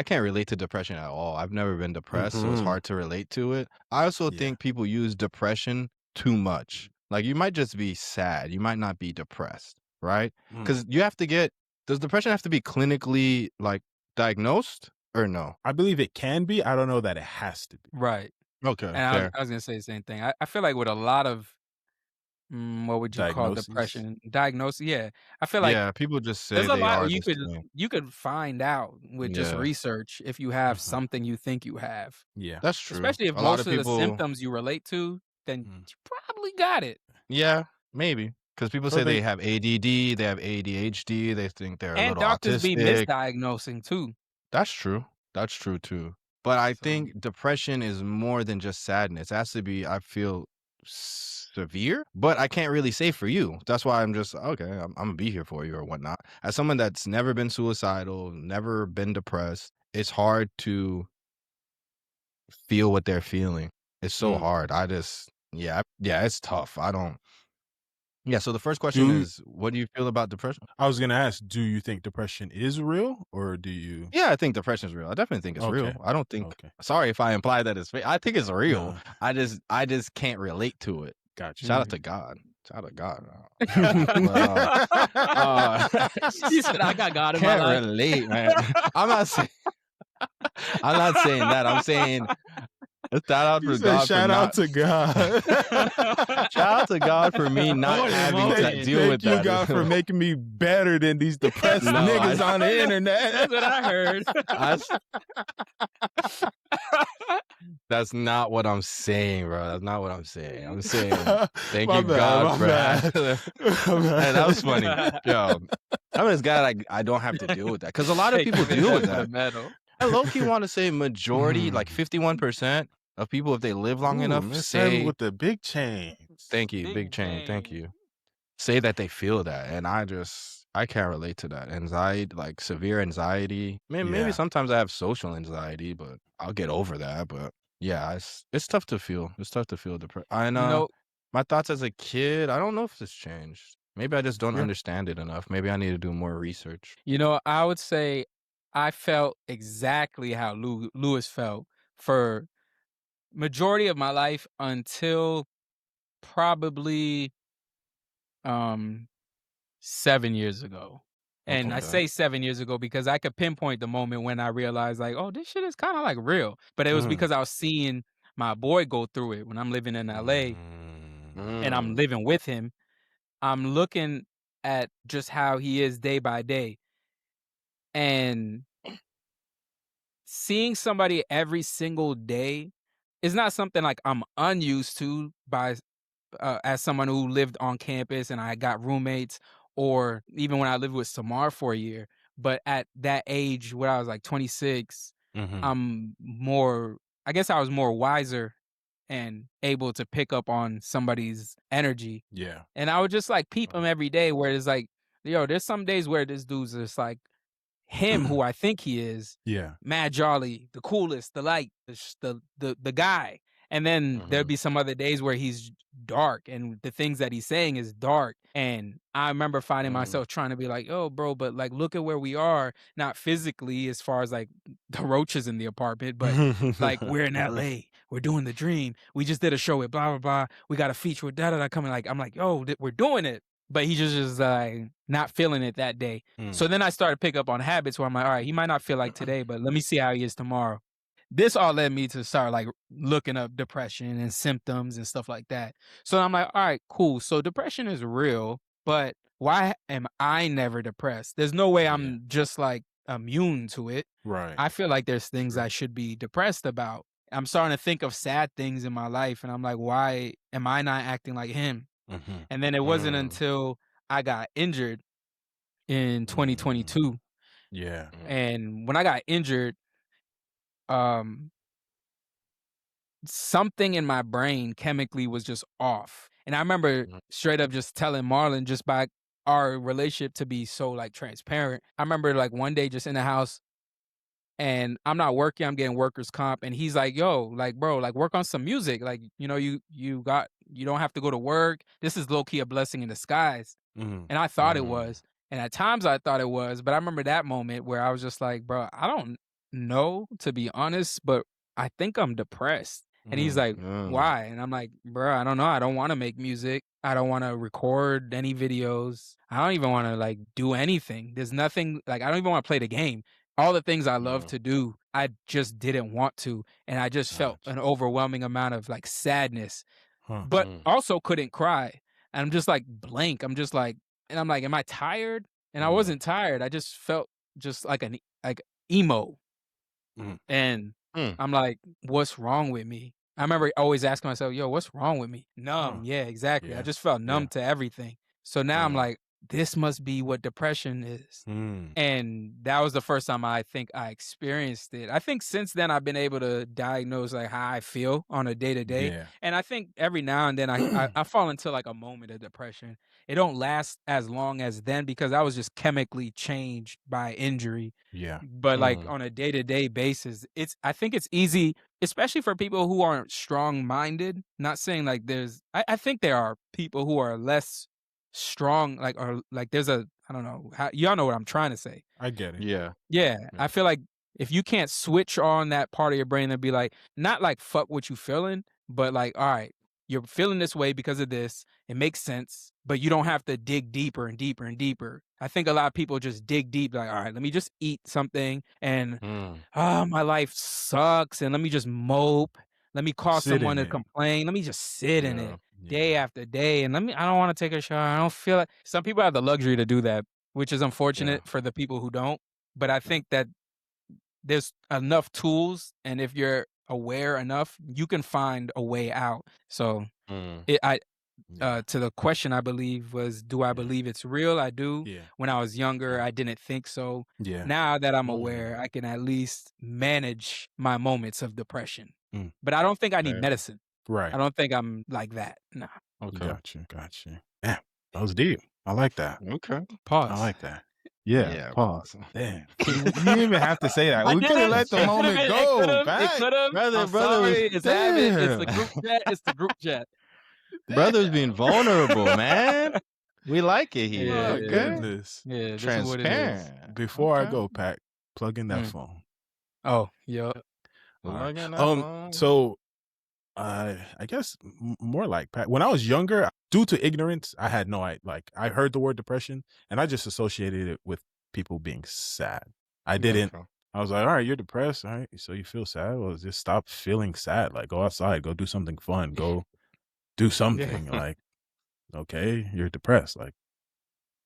can't relate to depression at all. I've never been depressed, so it's hard to relate to it. I also think people use depression too much. Like, you might just be sad. You might not be depressed, right? Because does depression have to be clinically, like, diagnosed or no? I believe it can be. I don't know that it has to be. Right. Okay, And fair. I was going to say the same thing. I feel like with a lot of, what would you call Diagnoses? depression? Diagnosis, yeah. I feel like Yeah, people just say there's a they lot are you this could thing. you could find out with just Yeah. research if you have something you think you have. Yeah. That's true. Especially if A lot most of the symptoms you relate to, then you probably got it. Yeah, maybe. Because people So say they they- have ADD, they have ADHD, they think they're a And little doctors be autistic. misdiagnosing too. That's true. That's true too. But I think depression is more than just sadness. It has to be, I feel, severe. But I can't really say for you. That's why I'm just, okay, I'm going to be here for you or whatnot. As someone that's never been suicidal, never been depressed, it's hard to feel what they're feeling. It's so hard. Yeah, it's tough. Yeah, so the first question is, what do you feel about depression? I was going to ask, do you think depression is real or do you? Yeah, I think depression is real. I definitely think it's real. I don't think, sorry if I imply that it's fake. I think it's real. No. I just can't relate to it. Gotcha. Shout out to God. Shout out to God. He said, I got God in my Can't life. relate, man. I'm not saying that. I'm saying shout out for God. Shout out to God. Shout out to God for me not having to deal with that. Thank you, God, for making me better than these depressed niggas on the internet. That's what I heard. That's not what I'm saying, bro. That's not what I'm saying. I'm saying thank My you, bad, God, my for bad. Hey, that was funny. Yo, I'm just glad I don't have to deal with that. Because a lot of people deal with that. I low-key want to say majority, like 51% of people, if they live long enough, say with the big chains. Thank you, big chain. Thank you. Say that they feel that, and I can't relate to that. Anxiety, like severe anxiety. Maybe sometimes I have social anxiety, but I'll get over that. But yeah, it's tough to feel. It's tough to feel depressed. I know. My thoughts as a kid, I don't know if it's changed. Maybe I just don't understand it enough. Maybe I need to do more research. I would say I felt exactly how Lewis felt for majority of my life until probably 7 years ago. And I say 7 years ago because I could pinpoint the moment when I realized, like, oh, this shit is kind of like real. But it was because I was seeing my boy go through it when I'm living in LA and I'm living with him. I'm looking at just how he is day by day. And seeing somebody every single day is not something like I'm unused to as someone who lived on campus and I got roommates, or even when I lived with Samar for a year. But at that age, when I was like 26, I'm more, I guess I was more wiser and able to pick up on somebody's energy. Yeah. And I would just like peep him every day, where it's like, yo, there's some days where this dude's just like him who I think he is. Yeah. Mad jolly, the coolest, the light, the guy. And then there'd be some other days where he's dark and the things that he's saying is dark. And I remember finding myself trying to be like, "Oh, bro, but like look at where we are, not physically as far as like the roaches in the apartment, but like we're in LA. We're doing the dream. We just did a show with blah blah blah. We got a feature with da da da coming." Like I'm like, "Yo, we're doing it." But he just not feeling it that day. So then I started to pick up on habits where I'm like, all right, he might not feel like today, but let me see how he is tomorrow. This all led me to start like looking up depression and symptoms and stuff like that. So I'm like, all right, cool. So depression is real, but why am I never depressed? There's no way I'm just like immune to it. Right. I feel like there's things I should be depressed about. I'm starting to think of sad things in my life, and I'm like, why am I not acting like him? And then it wasn't until I got injured in 2022. Yeah. And when I got injured, something in my brain chemically was just off. And I remember straight up just telling Marlon, just by our relationship to be so like transparent. I remember like one day just in the house, and I'm not working, I'm getting workers' comp. And he's like, yo, like, bro, like work on some music. Like, you know, you don't have to go to work. This is low-key a blessing in disguise. And I thought it was. And at times I thought it was. But I remember that moment where I was just like, bro, I don't know, to be honest, but I think I'm depressed. And he's like, why? And I'm like, bro, I don't know. I don't want to make music. I don't want to record any videos. I don't even want to like do anything. There's nothing, like, I don't even want to play the game. All the things I love to do, I just didn't want to. And I just felt an overwhelming amount of like sadness, but also couldn't cry. And I'm just like blank. I'm just like, and I'm like, am I tired? And I wasn't tired. I just felt just like like emo. And I'm like, what's wrong with me? I remember always asking myself, yo, what's wrong with me? Numb. Yeah, exactly. I just felt numb to everything. So now I'm like, this must be what depression is. And that was the first time I think I experienced it. I think since then I've been able to diagnose like how I feel on a day to day. And I think every now and then I fall into like a moment of depression. It don't last as long as then because I was just chemically changed by injury. Yeah. But like on a day to day basis, I think it's easy, especially for people who aren't strong minded. Not saying like I think there are people who are less strong, like, or like there's I don't know how, y'all know what I'm trying to say. I get it. Yeah. I feel like if you can't switch on that part of your brain and be like, not like fuck what you feeling, but like, all right, you're feeling this way because of this. It makes sense, but you don't have to dig deeper and deeper and deeper. I think a lot of people just dig deep, like, all right, let me just eat something and my life sucks, and let me just mope. Let me call someone to complain. Let me just sit in it day after day. And I don't want to take a shower. I don't feel like some people have the luxury to do that, which is unfortunate for the people who don't. But I think that there's enough tools, and if you're aware enough, you can find a way out. So to the question, I believe was, do I believe it's real? I do. When I was younger, I didn't think so. Now that I'm aware, I can at least manage my moments of depression. But I don't think I need medicine. Right. I don't think I'm like that. Nah. Okay. Gotcha. Yeah, that was deep. I like that. Okay. Pause. I like that. Yeah, pause. Damn. You didn't even have to say that. We could have let the moment go. It could have. Brother, It's habit. It's the group chat. It's the group chat. Brother's being vulnerable, man. We like it here. Oh, goodness. Yeah, transparent. Before I go, Pac, plug in that phone. Oh, yeah. So I guess more like Pac. When I was younger, due to ignorance, I had no idea. Like, I heard the word depression and I just associated it with people being sad. I didn't. I was like, all right, you're depressed. All right, so you feel sad. Well, just stop feeling sad. Like, go outside, go do something fun, go do something. Like, okay, you're depressed. Like,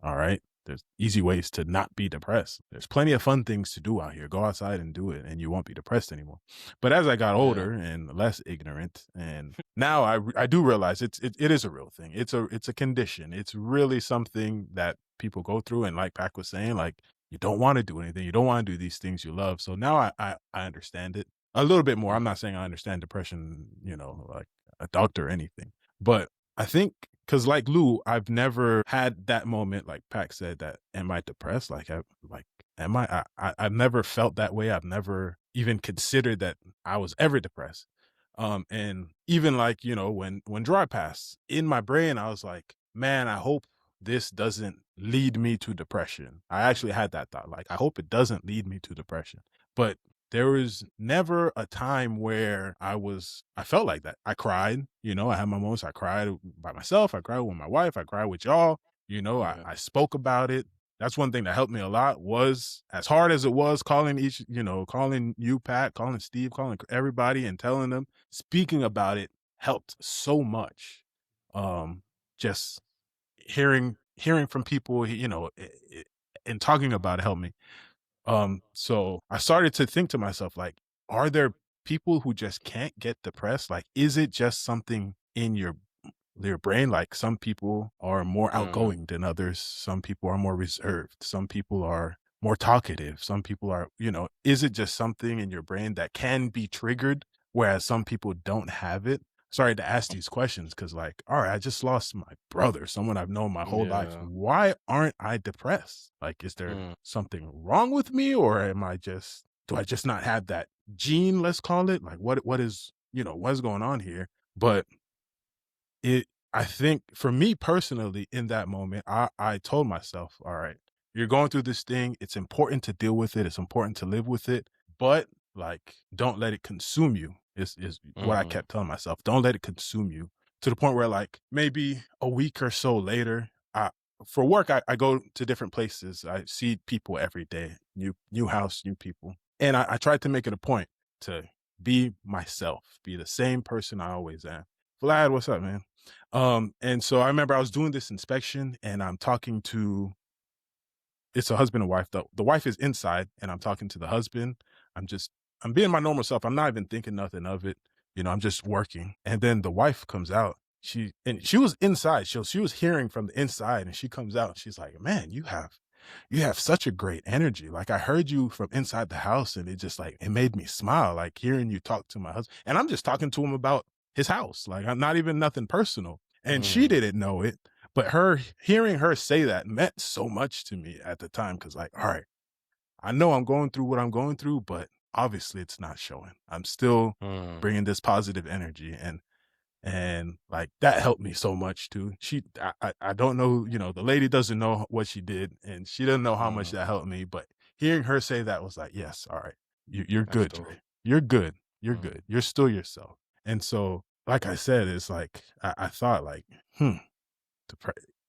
all right, there's easy ways to not be depressed. There's plenty of fun things to do out here. Go outside and do it, and you won't be depressed anymore. But as I got older and less ignorant, and now I do realize it is a real thing. It's a condition. It's really something that people go through. And like Pac was saying, like, you don't want to do anything. You don't want to do these things you love. So now I understand it a little bit more. I'm not saying I understand depression, like a doctor or anything, but I think because like Lou, I've never had that moment, like Pac said, that am I depressed? Am I? I've never felt that way. I've never even considered that I was ever depressed. And even like, when Dry passed, in my brain, I was like, man, I hope this doesn't lead me to depression. I actually had that thought, like, I hope it doesn't lead me to depression. But there was never a time where I felt like that. I cried, I had my moments. I cried by myself. I cried with my wife. I cried with y'all. I spoke about it. That's one thing that helped me a lot, was as hard as it was calling calling you, Pat, calling Steve, calling everybody and telling them, speaking about it helped so much. Just hearing from people, and talking about it helped me. So I started to think to myself, like, are there people who just can't get depressed? Like, is it just something in your brain? Like, some people are more outgoing than others. Some people are more reserved. Some people are more talkative. Some people are, is it just something in your brain that can be triggered, whereas some people don't have it? Sorry to ask these questions, because like, all right, I just lost my brother, someone I've known my whole life. Why aren't I depressed? Like, is there something wrong with me, or do I just not have that gene, let's call it? Like, what is, what's going on here? But I think for me personally, in that moment, I told myself, all right, you're going through this thing. It's important to deal with it. It's important to live with it, but like, don't let it consume you is what I kept telling myself. Don't let it consume you, to the point where, like, maybe a week or so later, for work, I go to different places. I see people every day, new house, new people. And I tried to make it a point to be myself, be the same person I always am. Vlad, what's up, man? And so I remember I was doing this inspection, and I'm talking to, it's a husband and wife. The wife is inside, and I'm talking to the husband. I'm being my normal self. I'm not even thinking nothing of it. I'm just working. And then the wife comes out. She was inside. She was hearing from the inside, and she comes out. And she's like, man, you have such a great energy. Like, I heard you from inside the house, and it made me smile, like hearing you talk to my husband. And I'm just talking to him about his house. Like, I'm not even nothing personal. And she didn't know it, but hearing her say that meant so much to me at the time. Cause like, all right, I know I'm going through what I'm going through, but obviously it's not showing. I'm still bringing this positive energy, and like, that helped me so much too. I don't know, the lady doesn't know what she did, and she doesn't know how much that helped me, but hearing her say that was like, yes, all right, you're good, Dre. You're good. You're good. You're still yourself. And so, like I said, it's like, I thought like,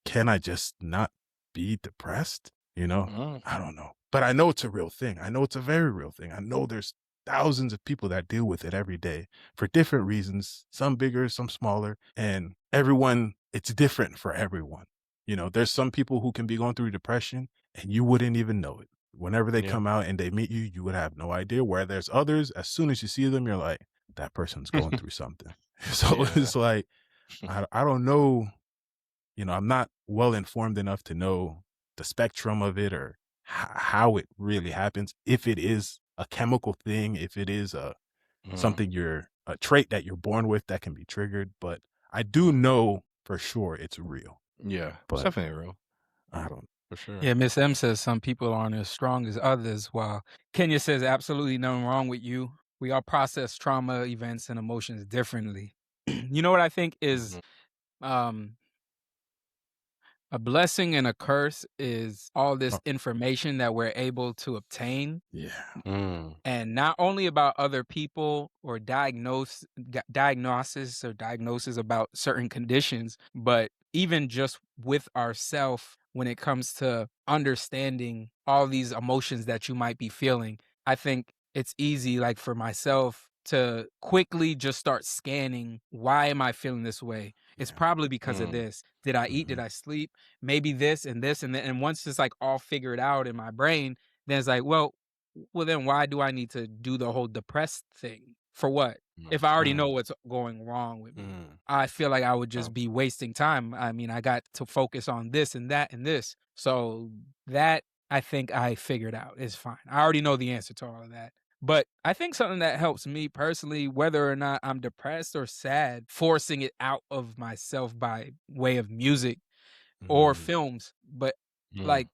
can I just not be depressed? I don't know. But I know it's a real thing. I know it's a very real thing. I know there's thousands of people that deal with it every day for different reasons, some bigger, some smaller, and it's different for everyone. There's some people who can be going through depression and you wouldn't even know it. Whenever they come out and they meet you, you would have no idea. Where there's others, as soon as you see them, you're like, that person's going through something. So it's like, I don't know, I'm not well informed enough to know the spectrum of it, or how it really happens. If it is a chemical thing, if it is something a trait that you're born with that can be triggered. But I do know for sure it's real. Yeah, But it's definitely real. I don't. For sure. Yeah, Miss M says some people aren't as strong as others, while Kenya says absolutely nothing wrong with you. We all process trauma, events, and emotions differently. You know what I think is a blessing and a curse is all this information that we're able to obtain. Yeah. And not only about other people or diagnosis about certain conditions, but even just with ourself when it comes to understanding all these emotions that you might be feeling. I think it's easy, like for myself, to quickly just start scanning, why am I feeling this way? It's Yeah. probably because of this. Did I eat? Did I sleep? Maybe this and this and then, and once it's like all figured out in my brain, then it's like, well, then why do I need to do the whole depressed thing? For what? If I already know what's going wrong with me. I feel like I would just be wasting time. I mean, I got to focus on this and that and this. So that I think I figured out is fine. I already know the answer to all of that. But I think something that helps me personally, whether or not I'm depressed or sad, forcing it out of myself by way of music or films. But like,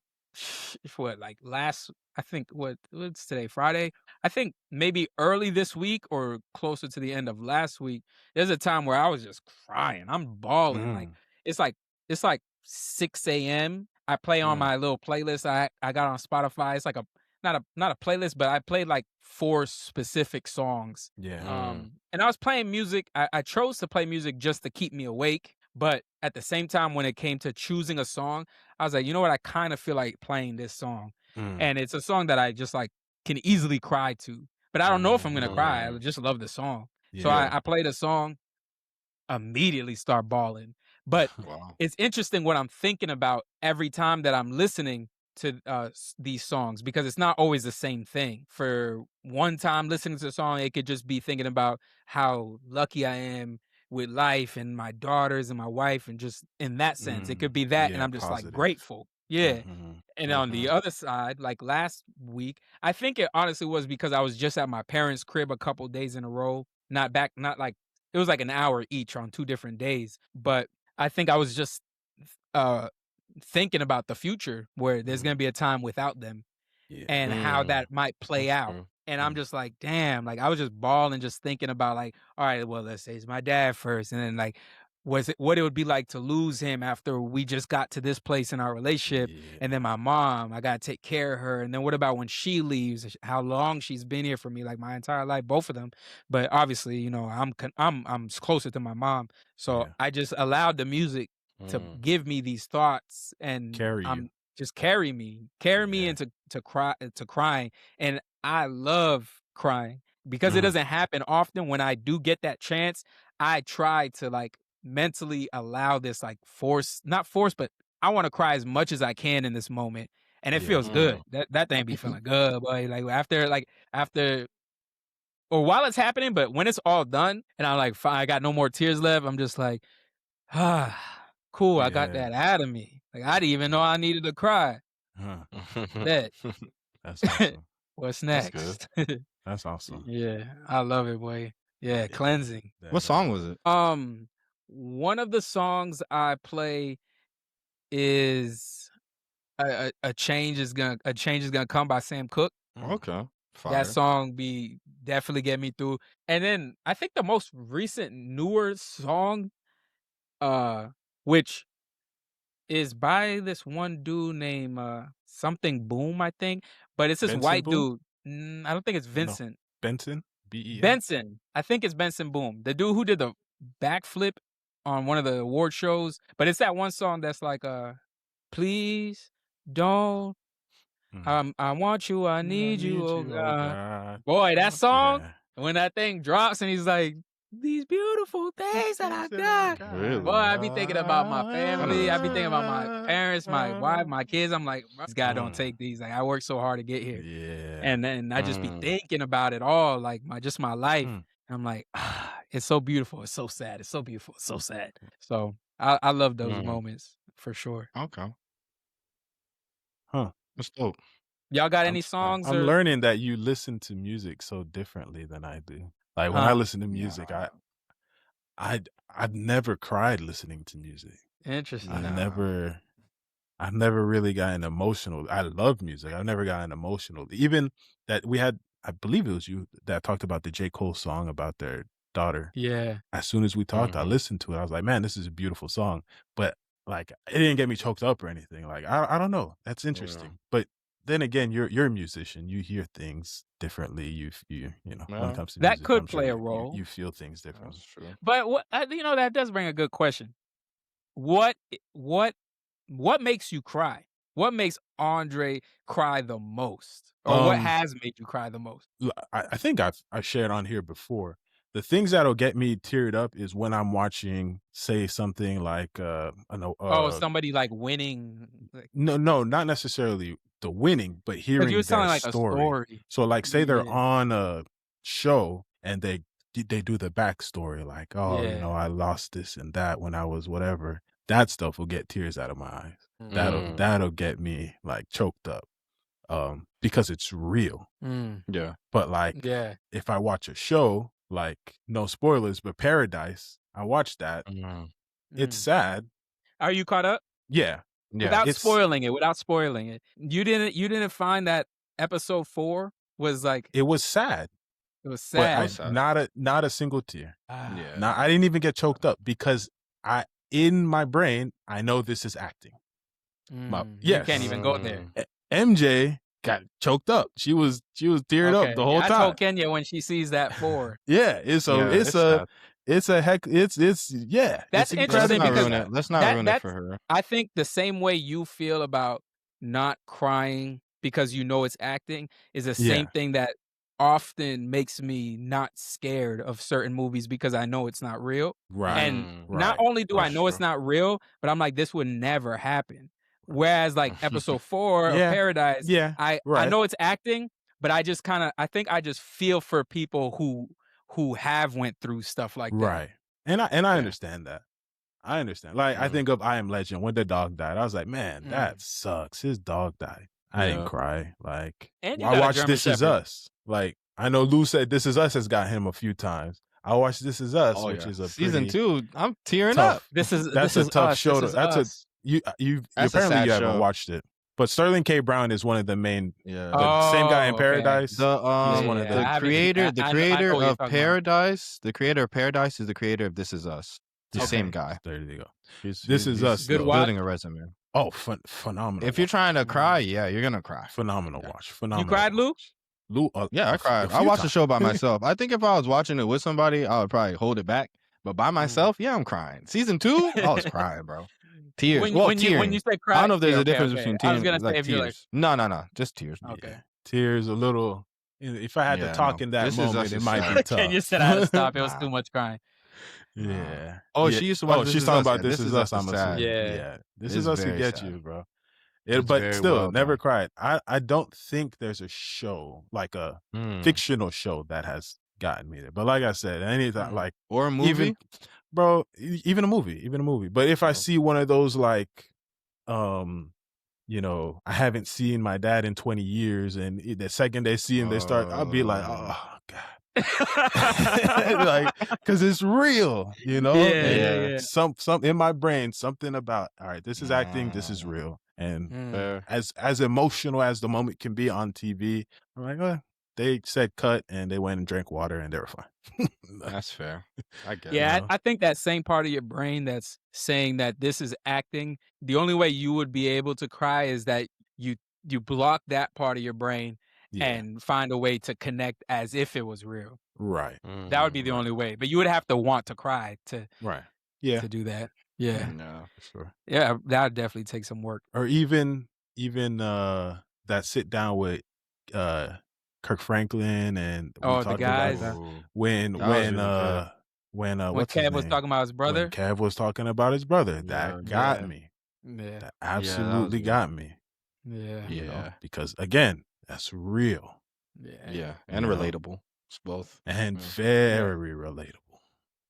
what, like last, I think what's today, Friday? I think maybe early this week or closer to the end of last week, there's a time where I was just crying. I'm bawling. Like it's like it's like 6 a.m. I play on my little playlist I got on Spotify. It's like a not a playlist, but I played like 4 specific songs. Yeah. And I was playing music. I chose to play music just to keep me awake. But at the same time, when it came to choosing a song, I was like, you know what? I kind of feel like playing this song. And it's a song that I just like can easily cry to. But I don't know if I'm gonna cry. I just love the song. So I played a song, immediately start bawling. But it's interesting what I'm thinking about every time that I'm listening to these songs, because it's not always the same thing. For one time listening to a song, it could just be thinking about how lucky I am with life and my daughters and my wife, and just in that sense, it could be that, and Yeah, I'm just like positive. grateful. Yeah. And on the other side, like last week, I think it honestly was because I was just at my parents' crib a couple days in a row. Not like it was like an hour each on 2 different days. But I think I was just uh thinking about the future where there's gonna be a time without them and how that might play That's out. true. And I'm just like, damn, like I was just bawling, just thinking about like, all right, well, let's say it's my dad first. And then like, what it would be like to lose him after we just got to this place in our relationship. And then my mom, I gotta take care of her. And then what about when she leaves? How long she's been here for me, like my entire life, both of them. But obviously, you know, I'm closer to my mom. So Yeah. I just allowed the music to give me these thoughts, and Carry I'm you. just carry me into crying. And I love crying because it doesn't happen often. When I do get that chance, I try to like mentally allow this, like not force, but I want to cry as much as I can in this moment. And it feels good. That thing be feeling good, boy. Like after or while it's happening, but when it's all done and I'm like, fine, I got no more tears left, I'm just like, ah, cool, I got Yeah. that out of me. Like I didn't even know I needed to cry. Bet. That's awesome. What's That's next? That's awesome. Yeah, I love it, boy. Yeah, cleansing. What song was it? One of the songs I play is a change is gonna come by Sam Cooke. Okay. Fire. That song be definitely get me through. And then I think the most recent newer song, which is by this one dude named something Boom, I think. But it's this Benson white Boom? dude. I don't think it's No. Vincent. Benson? B-E-N? Benson. I think it's Benson Boom. The dude who did the backflip on one of the award shows. But it's that one song that's like please don't. I want you, I need you, oh God. Boy, that song, when that thing drops and he's like, these beautiful things that I got. Really? Boy, I be thinking about my family. I be thinking about my parents, my wife, my kids. I'm like, this guy don't take these. Like, I worked so hard to get here. Yeah. And then I just be thinking about it all, like my life. And I'm like, it's so beautiful. It's so sad. It's so beautiful. It's so sad. So I love those moments for sure. Okay. Huh. That's dope. Y'all got any songs? I'm learning that you listen to music so differently than I do. Like when I listen to music, I've never cried listening to music. Interesting. I've never really gotten emotional. I love music. I've never gotten emotional. Even that we had, I believe it was you that talked about the J. Cole song about their daughter. Yeah. As soon as we talked, I listened to it. I was like, man, this is a beautiful song. But like, it didn't get me choked up or anything. Like, I don't know. That's interesting. But then again, you're a musician. You hear things differently. You know, when it comes to music, that could play a role. You feel things differently. That's true. But what that does bring a good question. What makes you cry? what makes Andre cry the most, or what has made you cry the most? I think I've shared on here before. The things that'll get me teared up is when I'm watching, say, something like Somebody like winning. Like, no, not necessarily the winning, but because you hearing were their telling like a story. story. So, like, say they're Yeah. on a show and they do the backstory, like, oh, you know, I lost this and that when I was whatever. That stuff will get tears out of my eyes. That'll get me like choked up, because it's real. Yeah. But like, if I watch a show, like, no spoilers, but Paradise, I watched that. It's sad. Are you caught up? Yeah. Without spoiling it. You didn't find that episode 4 was like, it was sad. It was sad. But not a single tear. Yeah. I didn't even get choked up because in my brain, I know this is acting. You can't even go there. MJ got choked up. She was teared up the whole time. I told Kenya when she sees that 4. It's That's interesting because let's not ruin it for her. I think the same way you feel about not crying because you know it's acting is the same thing that often makes me not scared of certain movies because I know it's not real. Right. And not only do I know it's not real, but I'm like, this would never happen. Whereas like episode 4 of Paradise, I know it's acting, but I just I think I just feel for people who have went through stuff like that. Right. And I understand that. I understand. Like, I think of I Am Legend when the dog died. I was like, man, that sucks. His dog died. I didn't cry. Like, I watched This Is Us. Like, I know Lou said This Is Us has got him a few times. I watched This Is Us, which is a season 2. I'm tearing tough, up. That's a tough show. You apparently you haven't watched it. But Sterling K. Brown is one of the main, the same guy in Paradise. The creator of Paradise, the creator of Paradise is the creator of This Is Us. The same guy. There you go. This Is Us. Good building a resume. Oh, phenomenal. If you're trying to cry, you're gonna cry. Phenomenal watch. Phenomenal. You cried, Lou? Yeah, I cried. I watched the show by myself. I think if I was watching it with somebody, I would probably hold it back. But by myself, I'm crying. Season 2, I was crying, bro. Tears. When you say cry, I don't know if there's a difference between tears. I was gonna say if tears. you're like, no, just tears. Okay. Yeah. Tears a little. If I had to talk in that moment, it might be tough. Kenya said I had to stop. It was too much crying. Yeah. She used to watch. She's talking about This Is Us. I'm assuming. Yeah. This Is Us to get you, bro. But still, never cried. I don't think there's a show, like a fictional show, that has gotten me there. But like I said, anything like, or a movie, even a movie. But if I see one of those, like, you know, I haven't seen my dad in 20 years, and the second they see him, I'll be like, oh God. Like, because it's real, you know. Yeah. Some in my brain, something about, all right, this is acting, this is real. And as emotional as the moment can be on TV, I'm like, they said cut, and they went and drank water, and they were fine. That's fair. I get it. Yeah, I think that same part of your brain that's saying that this is acting, the only way you would be able to cry is that you block that part of your brain and find a way to connect as if it was real. Right. That would be the only way. But you would have to want to cry to to do that. Yeah. No, for sure. Yeah, that would definitely take some work. Or even that sit down with Kirk Franklin and the guys when Kev was talking about his brother. When Kev was talking about his brother, that got me. Yeah. That absolutely got me. Yeah. You know, because again, that's real. Yeah. And relatable. It's both. And very relatable.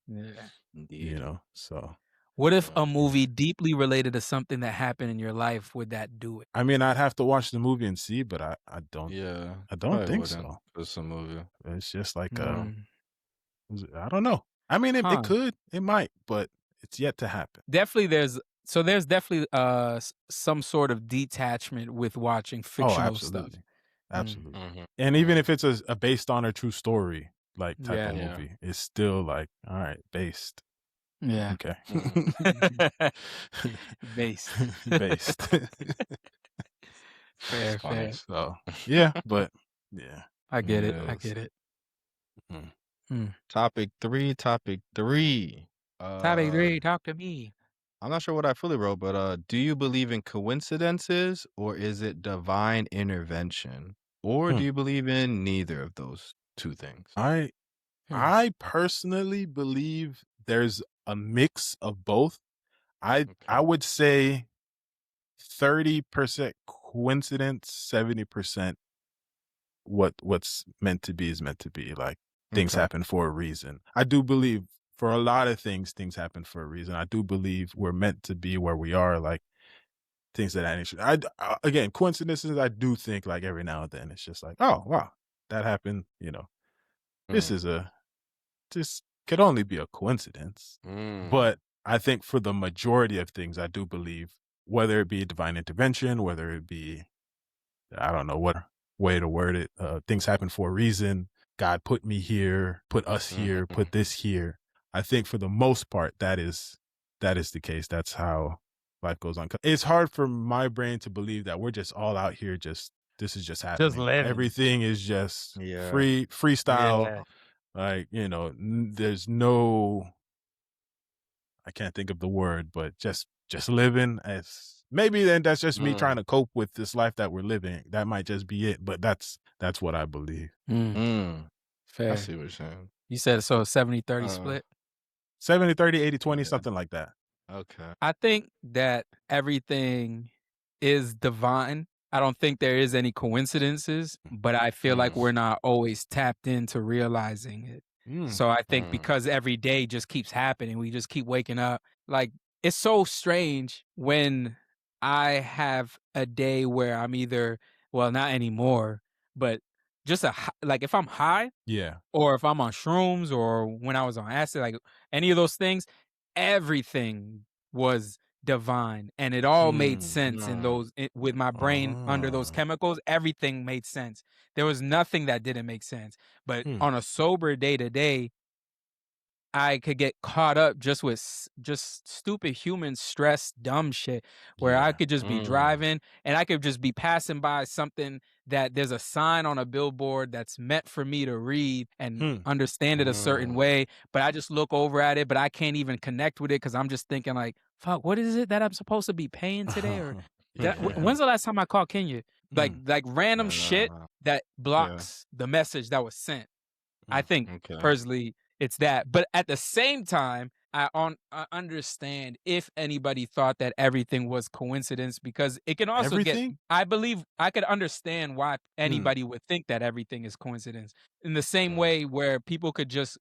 Yeah. Indeed. You know, so. What if a movie deeply related to something that happened in your life, would that do it? I mean, I'd have to watch the movie and see, but I don't. Yeah, I don't think so. It's a movie. It's just like I don't know. I mean, it could, it might, but it's yet to happen. Definitely, there's definitely some sort of detachment with watching fictional stuff. Absolutely. And even if it's a based on a true story like type of movie, it's still like, all right, based. Yeah. Okay. Based. Fair. So yeah, but yeah. I get it. Topic 3. Topic 3, talk to me. I'm not sure what I fully wrote, but do you believe in coincidences or is it divine intervention? Or do Hmm. you believe in neither of those two things? I Hmm. I personally believe there's a mix of both. I Okay. would say 30% coincidence, 70% what's meant to be is meant to be. Like things Okay. happen for a reason. I do believe for a lot of things happen for a reason. I do believe we're meant to be where we are, like things of that nature. Again, coincidences, I do think like every now and then it's just like, oh wow, that happened, This Mm. is this could only be a coincidence. Mm. But I think for the majority of things, I do believe, whether it be divine intervention, whether it be, I don't know what way to word it, things happen for a reason. God put me here, put us here, Mhm. put this here. I think for the most part, that is the case. That's how life goes on. It's hard for my brain to believe that we're just all out here, this is just Just happening. living. Everything is just Yeah. freestyle. Yeah. Like, there's no, I can't think of the word, but just living as maybe then that's just me trying Mm. to cope with this life that we're living. That might just be it, but that's what I believe. Mm, Mm. I fair. see what you're saying. You said so 70-30 Uh, split? 70, 30, 80, 20, yeah. something like that. Okay. I think that everything is divine. I don't think there is any coincidences, but I feel like Mm. we're not always tapped into realizing it. Mm. So I think Mm. because every day just keeps happening, we just keep waking up. Like it's so strange when I have a day where I'm either, well, not anymore, but just like if I'm high Yeah. or if I'm on shrooms or when I was on acid, like any of those things, everything was divine and it all made sense in Mm. with my brain under those Ah. chemicals. Everything made sense. There was nothing that didn't make sense. But Hmm. on a sober day to day, I could get caught up just with just stupid human stress, dumb shit, where I Yeah. could just be Mm. driving and I could just be passing by something that there's a sign on a billboard that's meant for me to read and Hmm. understand it a certain Mm. way, but I just look over at it, but I can't even connect with it because I'm just thinking like, fuck, what is it that I'm supposed to be paying today? Or Yeah. when's the last time I called Kenya? Mm. Like random shit Uh, that yeah. blocks the message that was sent. I Mm. think Okay. personally it's that. But at the same time, I understand if anybody thought that everything was coincidence because it can also get Everything? I believe I could understand why Mm. anybody would think that everything is coincidence. In the same Mm. way where people could just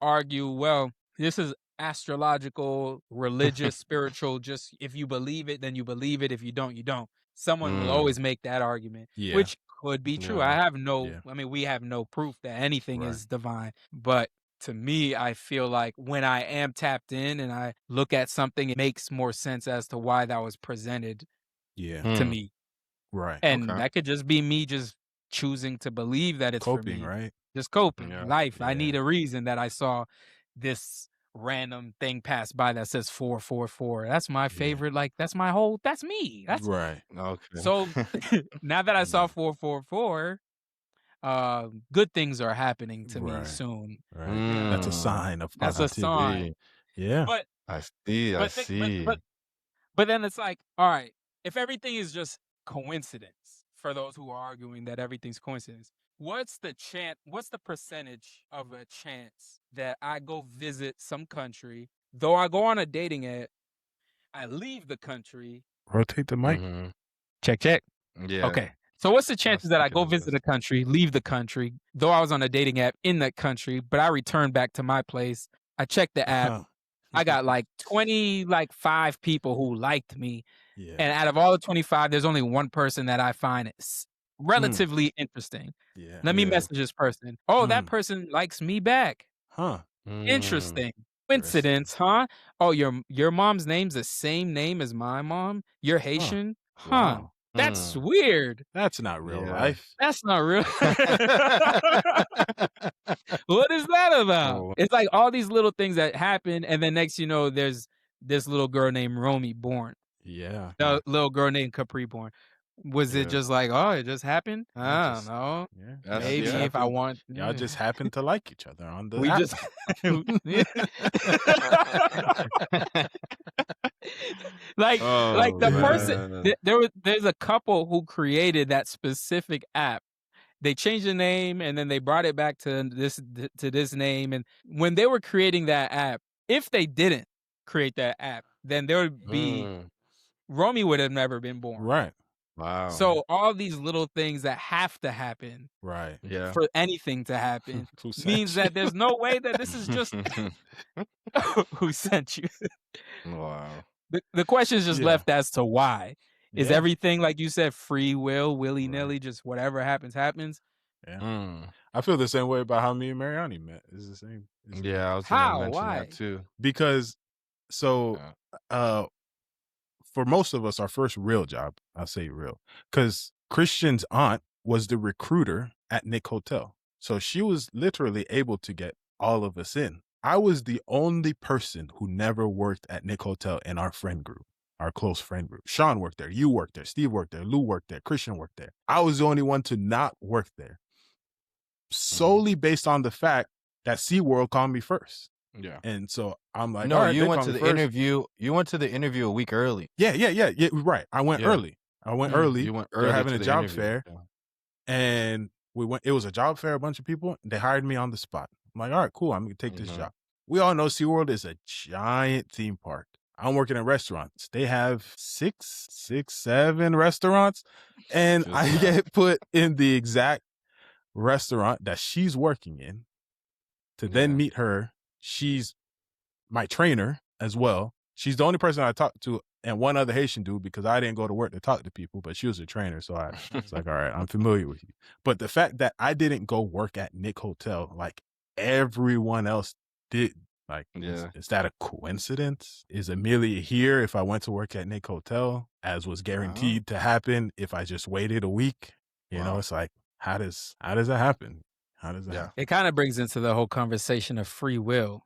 argue, well, this is astrological, religious, spiritual, just if you believe it, then you believe it. If you don't, you don't. Someone will Mm. always make that argument, Yeah. which could be true. Yeah. Yeah. We have no proof that anything Right. is divine. But to me, I feel like when I am tapped in and I look at something, it makes more sense as to why that was presented Yeah. to Mm. me. Right. And Okay. that could just be me just choosing to believe that it's for Coping, me. right? Just coping. Yeah. Life. I Yeah. need a reason that I saw this random thing pass by that says 444. That's my Yeah. favorite. Like that's me. That's Right. Okay. so now that I saw Yeah. 444, good things are happening to me Right. soon. Right. That's a Yeah. Mm. sign of That's a I positivity. sign. see. Yeah. But I see. I but think, see. but then it's like, all right, if everything is just coincidence for those who are arguing that everything's coincidence, what's the percentage of a chance that I go visit some country, though I go on a dating app, I leave the country. Rotate the mic. Mhm. Check. Yeah. Okay. So what's the I was chances that I thinking go of visit this. a country, leave the country, though I was on a dating app in that country, but I return back to my place. I check the app. I got like 5 people who liked me. Yeah. And out of all the 25, there's only one person that I find relatively interesting. Yeah. Let me Yeah. message this person. Oh, that Mm. person likes me back. Huh. Mm. Interesting. Interesting. Coincidence, huh? Oh, your mom's name's the same name as my mom? You're Huh. Haitian? Huh. Wow. That's Mm. weird. That's not real Yeah. life. That's not real. What is that about? Oh. It's like all these little things that happen, and then next you know, there's this little girl named Romy born. Yeah. A little girl named Capri born. Was it Yeah. just like, oh, it just happened? I don't know. Yeah. That's Y'all just Maybe if I happen. want, Y'all just happen to like each other on the we app. just. Yeah. like Oh the person man. there's a couple who created that specific app. They changed the name and then they brought it back to this name. And when they were creating that app, if they didn't create that app, then there would be Romy would have never been born. Right. Wow. So all these little things that have to happen Right. Yeah. for anything to happen Who sent means you? that there's no way that this is just who sent you. Wow. The question is just Yeah. left as to why. Is Yeah. everything, like you said, free will, willy-nilly, Right. just whatever happens? Yeah. I feel the same way about how me and Mariani met. It's the same. Yeah, I was gonna How? mention Why? that too. Because so for most of us, our first real job, I'll say real, because Christian's aunt was the recruiter at Nick Hotel. So she was literally able to get all of us in. I was the only person who never worked at Nick Hotel in our friend group, our close friend group. Sean worked there, you worked there, Steve worked there, Lou worked there, Christian worked there. I was the only one to not work there, solely based on the fact that SeaWorld called me first. Yeah. And so I'm like, no, all right, you they went called to me the first. interview. You went to the interview a week early. Yeah, right. I went Yeah. early. early. You went They're early having to a the job interview. fair, Yeah. and we went. It was a job fair, a bunch of people. They hired me on the spot. I'm like, all right, cool. I'm gonna take this job. We all know SeaWorld is a giant theme park. I'm working in restaurants. They have six, 7 restaurants, and I get put in the exact restaurant that she's working in to then meet her. She's my trainer as well. She's the only person I talked to, and one other Haitian dude, because I didn't go to work to talk to people, but she was a trainer. So I was like, all right, I'm familiar with you. But the fact that I didn't go work at Nick Hotel like everyone else did, like, is that a coincidence? Is Amelia here if I went to work at Nick Hotel, as was guaranteed to happen if I just waited a week? You know, it's like, how does that happen? How does that happen? It kind of brings into the whole conversation of free will.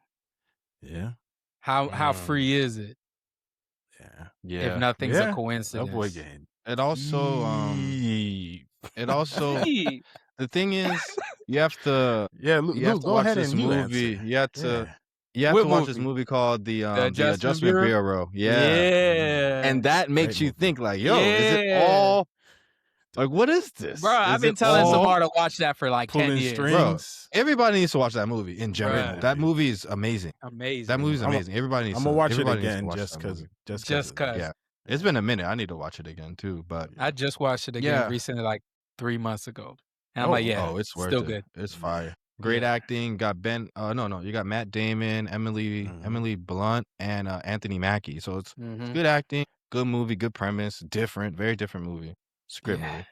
Yeah. How free is it? Yeah. If nothing's a coincidence. That boy getting It also the thing is, you have to go watch ahead this and movie. answer. You have to What watch this movie? movie called the Adjustment Adjustment Bureau? Bureau. Yeah. And that makes Great you movie. think like, yo, is it all like, what is this? Bro, I've Is been it telling all Samar to watch that for like 10 Pulling years. strings. Bro, everybody needs to watch that movie in general. Bruh. That movie is amazing. Amazing. That movie's I'm amazing. Everybody needs I'm to gonna watch it everybody needs to again watch just that because. movie. Just cause. Yeah. It's been a minute. I need to watch it again too. But I just watched it again Yeah. recently, like 3 months ago. And I'm like, yeah, it's worth still it. good. It's fire. Great acting. Got Ben. You got Matt Damon, Emily Blunt, and Anthony Mackie. So it's good acting, good movie, good premise, different, very different movie, script movie.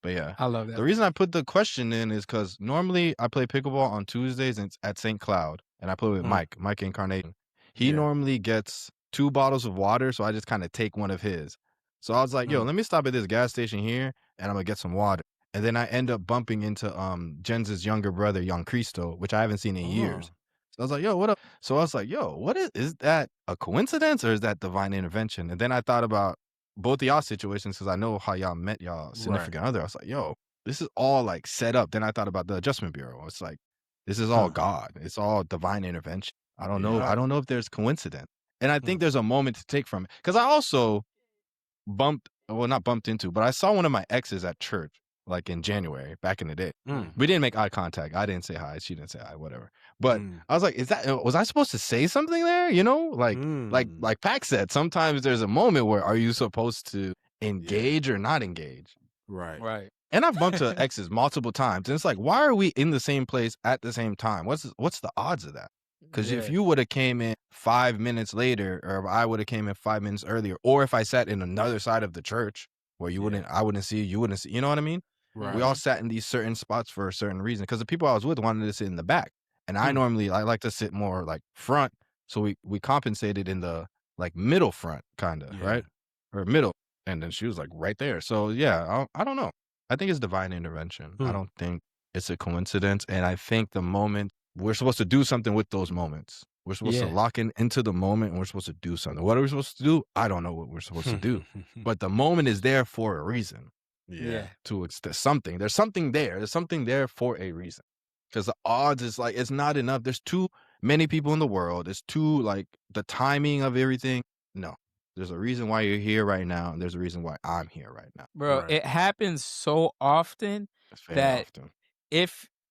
But yeah, I love that. the reason I put the question in is because normally I play pickleball on Tuesdays and it's at St. Cloud, and I play with Mike Incarnation. He normally gets 2 bottles of water, so I just kind of take one of his. So I was like, yo, let me stop at this gas station here, and I'm gonna get some water. And then I end up bumping into Jens's younger brother, Young Cristo, which I haven't seen in years. So I was like, yo, what up? So I was like, yo, what is that a coincidence or is that divine intervention? And then I thought about both of y'all situations because I know how y'all met y'all significant other. I was like, yo, this is all like set up. Then I thought about the Adjustment Bureau. It's like, this is all God. It's all divine intervention. I don't know. I don't know if there's coincidence. And I think there's a moment to take from it. Because I also not bumped into, but I saw one of my exes at church, like in January, back in the day. We didn't make eye contact. I didn't say hi. She didn't say hi, whatever. But I was like, was I supposed to say something there? You know, like Pac said, sometimes there's a moment where are you supposed to engage or not engage? Right. And I've bumped to exes multiple times. And it's like, why are we in the same place at the same time? What's the odds of that? Because if you would have came in 5 minutes later, or I would have came in 5 minutes earlier, or if I sat in another side of the church where I wouldn't see you, wouldn't see, you know what I mean? Right. We all sat in these certain spots for a certain reason. Because the people I was with wanted to sit in the back. And I like to sit more like front. So we compensated in the like middle front, kind of, right? Or middle. And then she was like right there. So yeah, I don't know. I think it's divine intervention. I don't think it's a coincidence. And I think the moment we're supposed to do something with those moments. We're supposed to lock into the moment and we're supposed to do something. What are we supposed to do? I don't know what we're supposed to do. But the moment is there for a reason. There's something. There's something there. There's something there for a reason. Because the odds is like, it's not enough. There's too many people in the world. It's too like the timing of everything. No. There's a reason why you're here right now, and there's a reason why I'm here right now. Bro, Right. it happens so often It's very that often.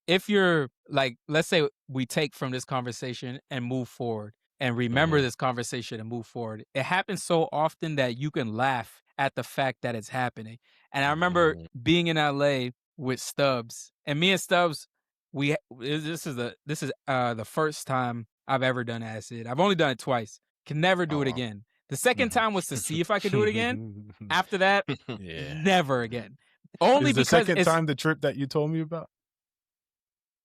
if you're like, let's say we take from this conversation and move forward and remember this conversation and move forward, it happens so often that you can laugh at the fact that it's happening. And I remember being in LA with Stubbs, and me and Stubbs, this is the first time I've ever done acid. I've only done it twice. Can never do Oh, it wow. again. The second time was to see if I could do it again. After that, Yeah. never again. Only Is the because second time the trip that you told me about?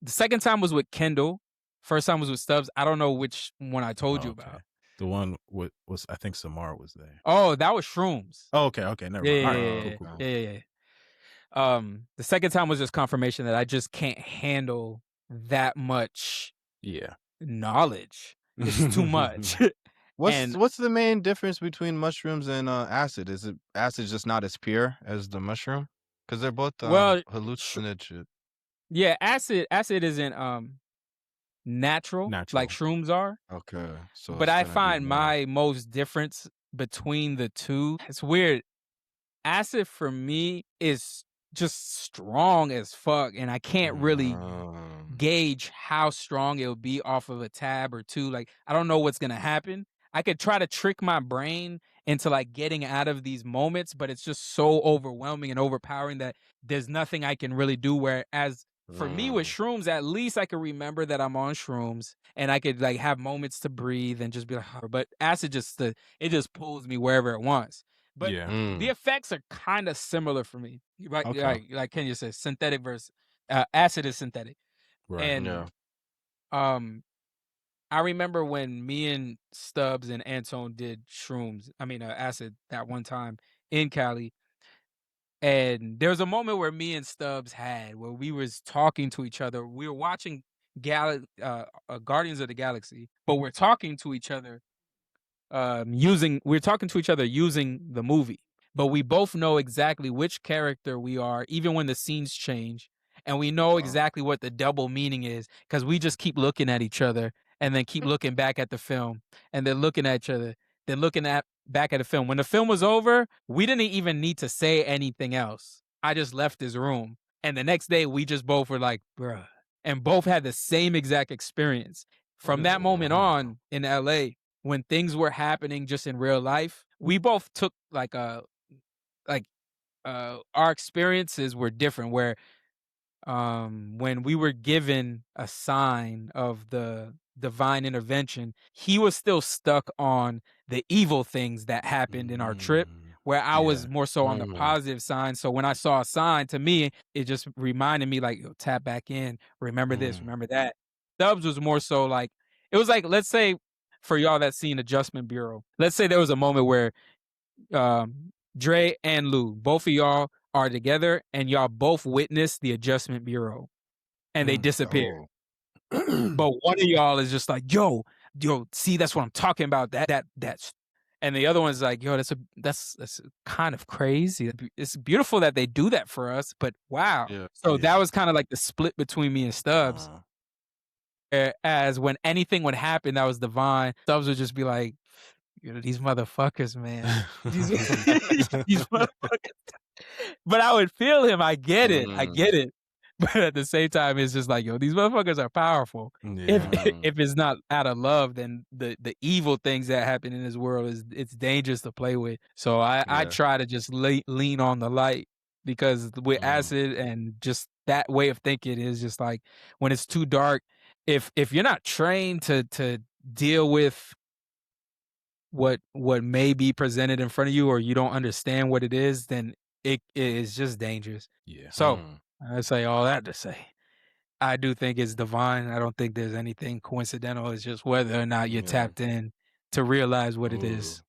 the second time was with Kendall. First time was with Stubbs. I don't know which one I told you about. The one was I think Samar was there. Oh, that was Shrooms. Oh, okay, never mind. All right, cool. Yeah. The second time was just confirmation that I just can't handle that much knowledge. It's too much. What's the main difference between mushrooms and acid? Is it acid just not as pure as the mushroom? Because they're both hallucinogen. Yeah, acid isn't natural like shrooms are. Okay. So but I find my most difference between the two, it's weird. Acid for me is just strong as fuck, and I can't really gauge how strong it'll be off of a tab or two. Like, I don't know what's gonna happen. I could try to trick my brain into like getting out of these moments, but it's just so overwhelming and overpowering that there's nothing I can really do. Whereas for me with shrooms, at least I could remember that I'm on shrooms and I could like have moments to breathe and just be like, oh. But acid it just pulls me wherever it wants. But the effects are kind of similar for me. Like Kenya says, synthetic versus acid is synthetic. Right. And I remember when me and Stubbs and Antone did acid that one time in Cali. And there was a moment where me and Stubbs where we was talking to each other. We were watching Guardians of the Galaxy, but we're talking to each other using the movie. But we both know exactly which character we are, even when the scenes change. And we know exactly what the double meaning is because we just keep looking at each other and then keep looking back at the film and then looking at each other, then back at the film. When the film was over, we didn't even need to say anything else. I just left his room. And the next day, we just both were like, bruh. And both had the same exact experience. From that moment on in LA, when things were happening just in real life, we both took our experiences were different where when we were given a sign of the divine intervention, he was still stuck on the evil things that happened in our trip, where I was more so on the positive sign. So when I saw a sign, to me, it just reminded me like, yo, tap back in, remember this, remember that. Stubbs was more so like, it was like, let's say for y'all that seen Adjustment Bureau, let's say there was a moment where Dre and Lou, both of y'all are together and y'all both witnessed the Adjustment Bureau and they disappear. But one of y'all is just like, yo, see, that's what I'm talking about. That's and the other one's like, yo, that's kind of crazy. It's beautiful that they do that for us, but wow. That was kind of like the split between me and Stubbs. As when anything would happen that was divine, Stubbs would just be like, these motherfuckers, man. These motherfuckers. But I would feel him. I get it. But at the same time, it's just like, yo, these motherfuckers are powerful. If it's not out of love, then the evil things that happen in this world it's dangerous to play with. So I try to just lean on the light, because with acid and just that way of thinking is just like, when it's too dark, if you're not trained to deal with what may be presented in front of you, or you don't understand what it is, then it is just dangerous. So I say all that to say, I do think it's divine. I don't think there's anything coincidental. It's just whether or not you're tapped in to realize what it is.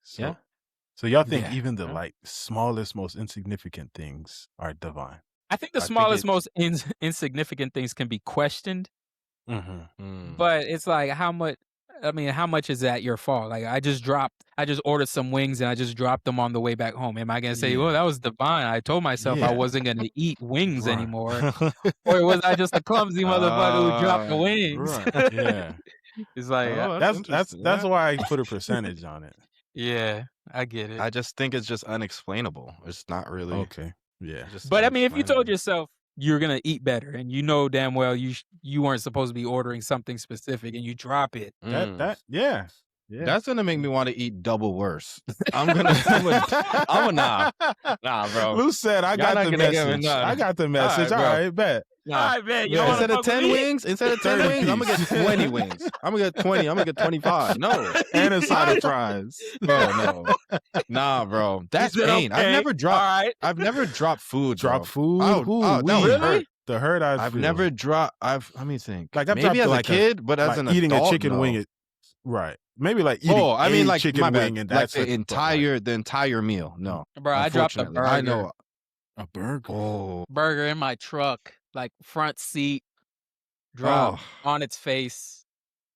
So y'all think even the like smallest, most insignificant things are divine? I think the smallest, most insignificant things can be questioned. But it's like, how much is that your fault? Like, I just ordered some wings and I just dropped them on the way back home. Am I going to say, well, that was divine? I told myself I wasn't going to eat wings anymore. Or was I just a clumsy motherfucker who dropped the wings? Yeah. It's like, that's why I put a percentage on it. Yeah, I get it. I just think it's just unexplainable. It's not really. Okay. Yeah. Just But I mean, if you told unexplainable. yourself you're gonna eat better, and you know damn well you weren't supposed to be ordering something specific, and you drop it, Yeah. That's gonna make me want to eat double worse. I'm gonna nah, bro. Lou said, "I Y'all got not the gonna give me message. none. I got the message. All All right, right, bet." Nah. I bet you Yeah, don't instead wanna of fuck 10 with me? wings, instead of 10 30 wings, I'm gonna get piece. 20 wings. I'm gonna get 20. I'm gonna get 25. No. And a side of fries. Bro, no. Nah, bro. That's said, pain. "Okay, I've never dropped food. Drop bro. food. Oh, that was Really? hurt. The hurt I I've feel. never dropped. Let me think. Like, I've maybe dropped as like a kid, but as like an eating adult, a chicken no. wing. Right. Maybe like eating I mean, a like chicken my bad. wing, and Like that's the entire meal. No, Bro, I dropped a unfortunately, I burger. know. a burger. Oh, Burger in my truck, like front seat, drop on its face,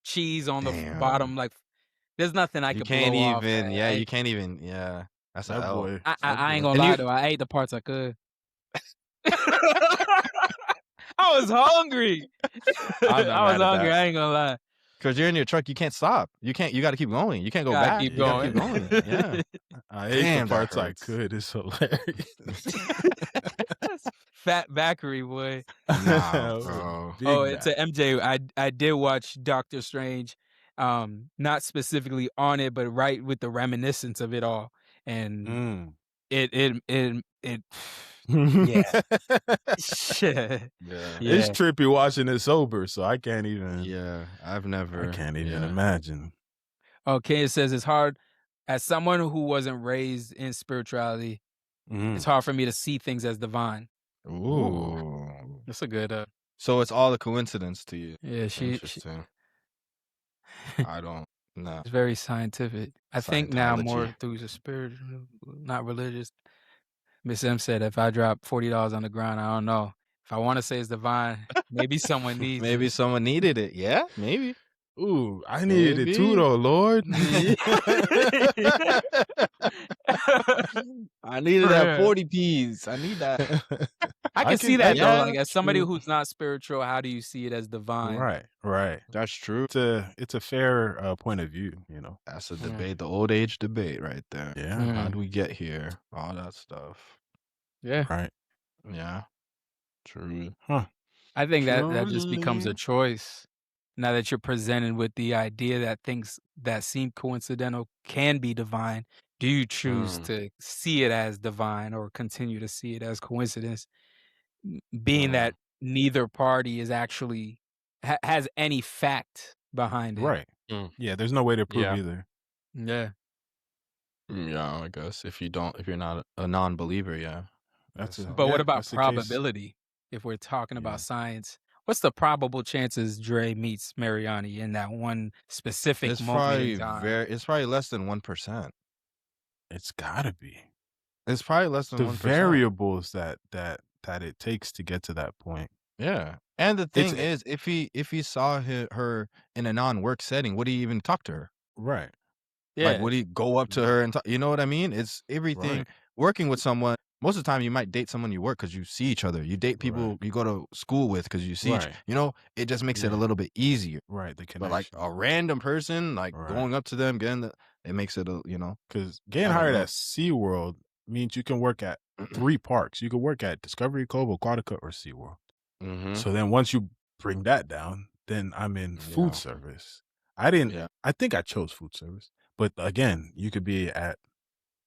cheese on the damn. bottom. Like, there's nothing I You could can't blow off. even. Yeah, you can't even. Yeah, that's a That L. boy. I ain't gonna And lie you- though. I ate the parts I could. I was hungry. I'm not I was mad at hungry. that. I ain't gonna lie. Because you're in your truck, you can't stop. You got to keep going. You can't go Gotta back. keep You gotta going. keep going. Yeah. I ate Damn, the that parts I hurts. could. It's hilarious. Fat Backery boy. Nah, bro. Big Oh, it's back. a MJ. I did watch Doctor Strange, not specifically on it, but right with the reminiscence of it all, and it yeah. Shit. Yeah. It's trippy watching it sober, so I can't even. Yeah. I've never. I can't even yeah. imagine. Okay, it says it's hard as someone who wasn't raised in spirituality. It's hard for me to see things as divine. Ooh. That's a good. So it's all a coincidence to you. Yeah, she Interesting. I don't know. it's very scientific. I think now more Scientology. through the spiritual, not religious. Miss M said, if I drop $40 on the ground, I don't know. If I want to say it's divine, maybe someone needs Maybe it. someone needed it. Yeah, maybe. Ooh, I needed it too, Maybe. though, Lord. I needed that 40 P's. I need that. I can see that, though. yeah, Like, as somebody true. who's not spiritual, how do you see it as divine? Right. That's true. It's a fair point of view, you know. That's a debate, the old age debate right there. Yeah. How do we get here? All that stuff. Yeah. Right. Yeah. True. Huh. I think that just becomes a choice. Now that you're presented with the idea that things that seem coincidental can be divine, do you choose to see it as divine or continue to see it as coincidence? Being that neither party is actually has any fact behind it. Right. Yeah, there's no way to prove Yeah. either. Yeah. Yeah, I guess if you're not a non-believer, yeah. But what about that's the case. probability? If we're talking about science, what's the probable chances Dre meets Mariani in that one specific It's moment probably in time? it's probably less than 1%. It's gotta be. It's probably less than The 1%. variables that it takes to get to that point. Yeah. And the thing is, if he saw her in a non-work setting, would he even talk to her? Right. Yeah. Like, would he go up to her and talk? You know what I mean? It's everything. Right. Working with someone, most of the time you might date someone you work because you see each other. You date people you go to school with because you see each, you know, it just makes it a little bit easier. Right. The connection. But like a random person, like going up to them, it makes it a, you know. Because getting hired at SeaWorld means you can work at 3 parks. You can work at Discovery Cove, Aquatica, or SeaWorld. So then once you bring that down, then I'm in food service. I think I chose food service. But again, you could be at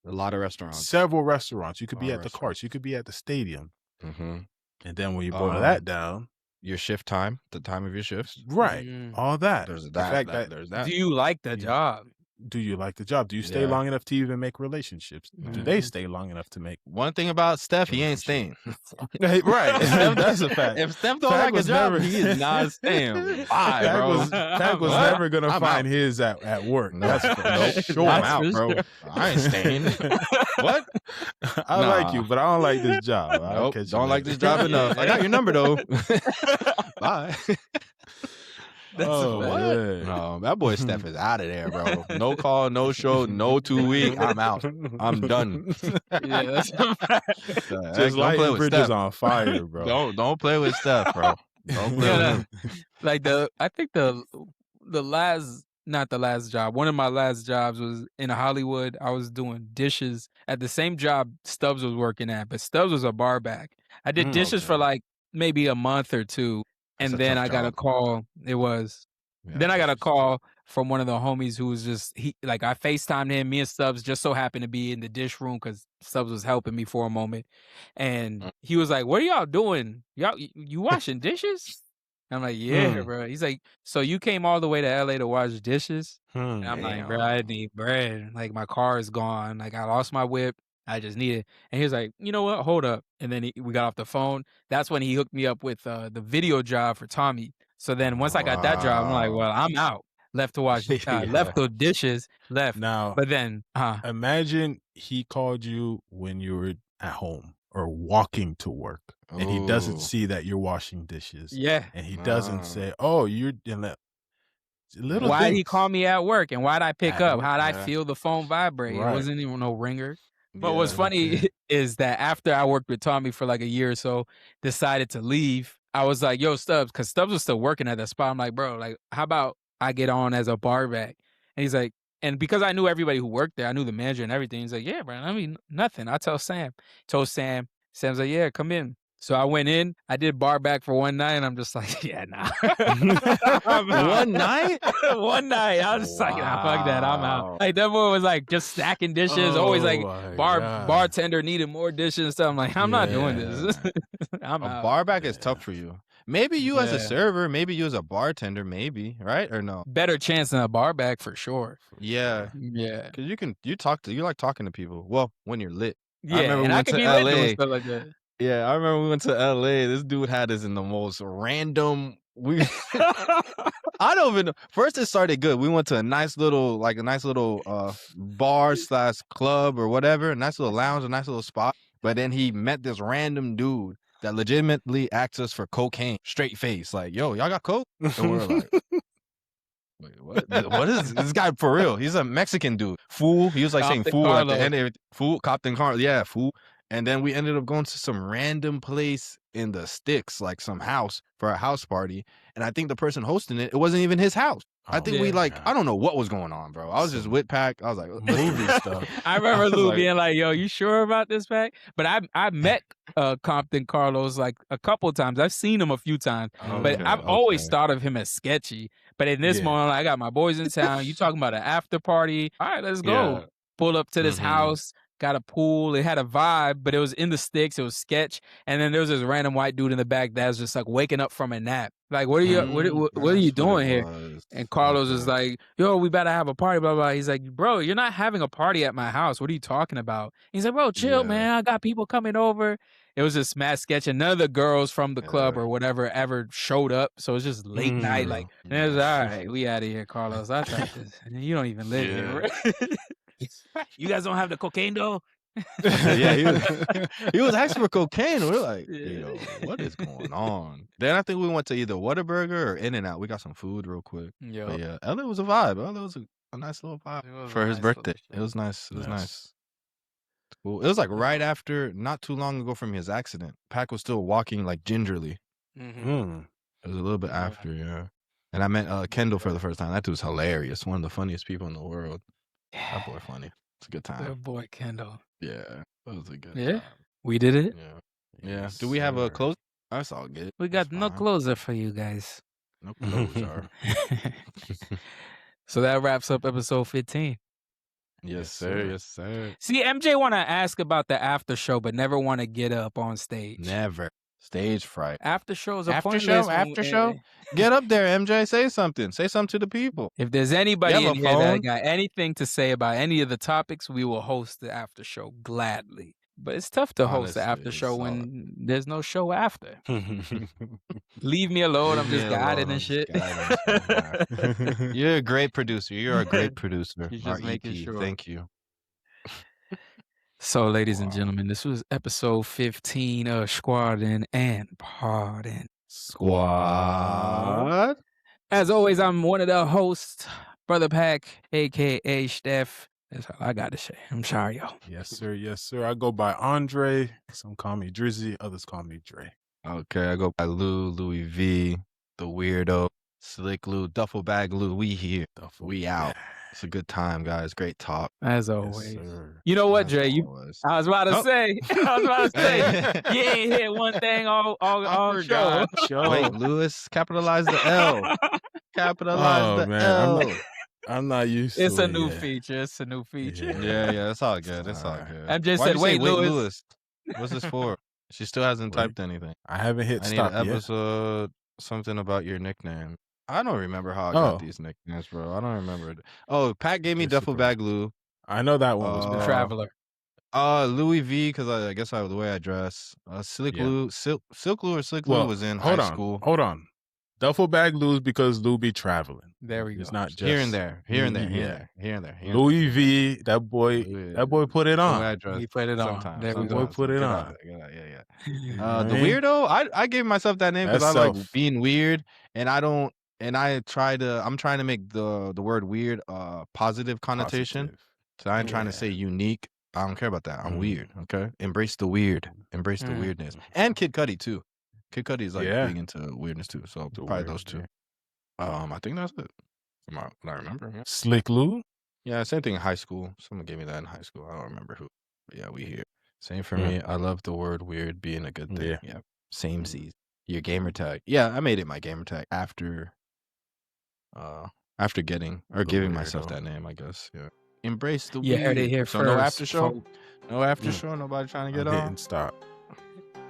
a lot of restaurants. Several restaurants. You could be at the carts. You could be at the stadium. And then when you boil that down, your shift time, the time of your shifts. Right. All that. There's The fact that there's that. Do you like the job? Do you like the job? Do you stay long enough to even make relationships? Do they stay long enough to make? One thing about Steph, he ain't staying. Right. That's a fact. If Steph don't like a job, he is not staying. Bye, bro. Pac was never going to find his at work. That's for sure. I'm out, bro. I ain't staying. What? I like you, but I don't like this job. Nope, don't like this job enough. I got your number, though. Bye. That's man. No, that boy Steph is out of there, bro. No call, no show, no 2 week. I'm out. I'm done. Yeah, that's a fact. Just lighting bridges on fire, bro. Don't play with Steph, bro. Don't play with him. Like I think the last not the last job. One of my last jobs was in Hollywood. I was doing dishes at the same job Stubbs was working at, but Stubbs was a bar back. I did dishes for Okay. like maybe a month or two, That's and a then tough I got a job. call. It was. Yeah, Then I got a dishes. call from one of the homies who was just I FaceTimed him. Me and Stubbs just so happened to be in the dish room because Stubbs was helping me for a moment, and he was like, "What are y'all doing? You washing dishes?" I'm like, "Yeah, bro." He's like, "So you came all the way to LA to wash dishes?" And I'm like, "Bro, I need bread. Like my car is gone. Like I lost my whip. I just need it." And he was like, "You know what? Hold up." And then we got off the phone. That's when he hooked me up with the video job for Tommy. So then once I got that job, I'm like, Wow. "Well, I'm out." Left to wash, left the dishes, left. Now, But then, imagine he called you when you were at home or walking to work, and he doesn't Ooh. see that you're washing dishes. yeah. And he doesn't say, "Oh, you're in that." Little Why'd things. he call me at work, and why'd I pick At up? work, How'd I yeah. feel the phone vibrate? It Right. wasn't even no ringer. But Yeah. what's funny is that after I worked with Tommy for like a year or so, decided to leave, I was like, "Yo, Stubbs," because Stubbs was still working at that spot. I'm like, "Bro, like, how about I get on as a bar back?" And he's like, and because I knew everybody who worked there, I knew the manager and everything. He's like, "Yeah, bro, I mean, nothing. I'll tell Sam." Told Sam. Sam's like, "Yeah, come in." So I went in, I did bar back for one night, and I'm just like, "Yeah, nah." One night? One night. I was just like, "Nah, fuck that. I'm out." Wow. Like that boy was like just stacking dishes, always like Oh my God. bartender needed more dishes and stuff. I'm like, I'm not doing this. I'm A out. bar back is tough for you. Maybe you as a Yeah. server, maybe you as a bartender, maybe, right? Or no? Better chance than a bar back for sure. Yeah. Yeah. Because you like talking to people. Well, when you're lit. Yeah. remember we And I went could to be lit doing LA. stuff like that. Yeah, I remember we went to LA. This dude had us in the most random. I don't even know. First, it started good. We went to a nice little bar / club or whatever, a nice little lounge, a nice little spot. But then he met this random dude that legitimately asked us for cocaine, straight face, like, "Yo, y'all got coke?" And we're like, "Wait, what? What is this guy for real?" He's a Mexican dude. Fool. He was like saying Compton fool at the Carlo. end of it. Fool, Compton Carlo. Yeah, fool. And then we ended up going to some random place in the sticks, like some house for a house party. And I think the person hosting it wasn't even his house. I think we yeah. I don't know what was going on, bro. I was just with Pack. I was like, movie stuff. I remember was Lou like- being like, "Yo, you sure about this, Pack?" But I met Compton Carlos like a couple times. I've seen him a few times, but Okay, I've always okay. thought of him as sketchy. But in this Yeah. moment, I got my boys in town. You talking about an after party? All right, let's go. Yeah. Pull up to this Mhm. house. Got a pool. It had a vibe, but it was in the sticks. It was sketch. And then there was this random white dude in the back that was just like waking up from a nap. Like, what are you what are you That's doing it here? was. And Carlos is Okay. like, "Yo, we better have a party, blah, blah." He's like, "Bro, you're not having a party at my house. What are you talking about?" He's like, "Bro, chill, Yeah. man. I got people coming over." It was just mad sketch, and none of the girls from the club Yeah. or whatever ever showed up. So it was just late night. Like, and it was all right, we out of here, Carlos. I thought this. You don't even live here. You guys don't have the cocaine though? Yeah, he was asking for cocaine. We're like, Yeah. "Yo, what is going on?" Then I think we went to either Whataburger or In-N-Out. We got some food real quick. Yo. But yeah, LA was a vibe. LA was a nice little vibe It was for a his nice little birthday. shit. It was nice. It was Nice. nice. Cool. It was like right after, not too long ago from his accident. Pac was still walking like gingerly. Mhm. It was a little bit Yeah. after, yeah. And I met Kendall for the first time. That dude's hilarious. One of the funniest people in the world. That boy funny. It's a good time. Good boy, Kendall. Yeah, that was a good Yeah. time. We did it. Yeah. Yeah. Yes, Do we have a sir. close? That's all good. We That's got no fine. closer for you guys. No closure. So that wraps up episode 15. Yes, sir. Yes, sir. See, MJ want to ask about the after show, but never want to get up on stage. Never. Stage fright. After shows are After pointless. show? After show? Get up there, MJ. Say something. Say something to the people. If there's anybody You have in a here that phone? got anything to say about any of the topics, we will host the after show gladly. But it's tough to host the Honestly, after it's show solid. when there's no show after. Leave me alone. I'm just guiding and shit. You're a great producer. You're a great producer. You're just making REP. sure. Thank you. So, ladies and gentlemen, this was episode 15 of Squaddin and Poddin. Squad. As always, I'm one of the hosts, Brother Pack, a.k.a. Steph. That's all I got to say. I'm sorry, y'all. Yes, sir. Yes, sir. I go by Andre. Some call me Drizzy. Others call me Dre. Okay, I go by Louis V, the weirdo. Slick Lou, Duffel Bag Lou, we here. We out. It's a good time, guys. Great talk. As always. You know what, Jay? I was about to say, you ain't hit one thing all show. Wait, Lewis, capitalize the L. Capitalize the L. I'm not used to it. It's a new feature. It's a new feature. Yeah, it's all good. It's all good. MJ said, wait, Lewis. What's this for? She still hasn't typed anything. I haven't hit stop yet. Episode something about your nickname. I don't remember how I got these nicknames, bro. I don't remember. Oh, Pat gave me Duffel Bag Lou. I know that one was the Traveler. Louis V, because I guess I the way I dress. Silk Lou or Slick Lou was in high school. Hold on. Duffel Bag Lou's because Lou be traveling. There we go. It's not just here and there. Louis V, that boy put it on. He put it on. Sometimes. There we go. Put it on. Yeah. The weirdo, I gave myself that name because I like being weird, and I'm trying to make the word weird positive connotation. So I ain't trying to say unique. I don't care about that. I'm weird. Okay, embrace the weird. Embrace the weirdness. And Kid Cudi too. Kid Cudi is like big into weirdness too. So probably those two. I think that's it. From what I remember. Yeah. Slick Lou. Yeah, same thing in high school. Someone gave me that in high school. I don't remember who. But yeah, we here. Same for me. I love the word weird being a good thing. Yeah. Same Z's. Your gamer tag. Yeah, I made it my gamer tag after getting or giving myself that name, I guess. Yeah. Embrace the weird. Heard it here so first. No after show. No after show. Nobody trying to get on. Didn't stop.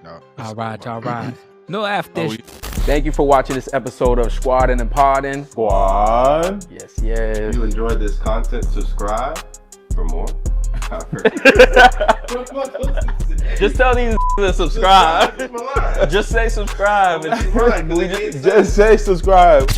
No. All right. No after. Thank you for watching this episode of Squaddin and Poddin. Squad. Yes. If you enjoyed this content, subscribe for more. Just tell these to subscribe. Just say subscribe. Just say subscribe.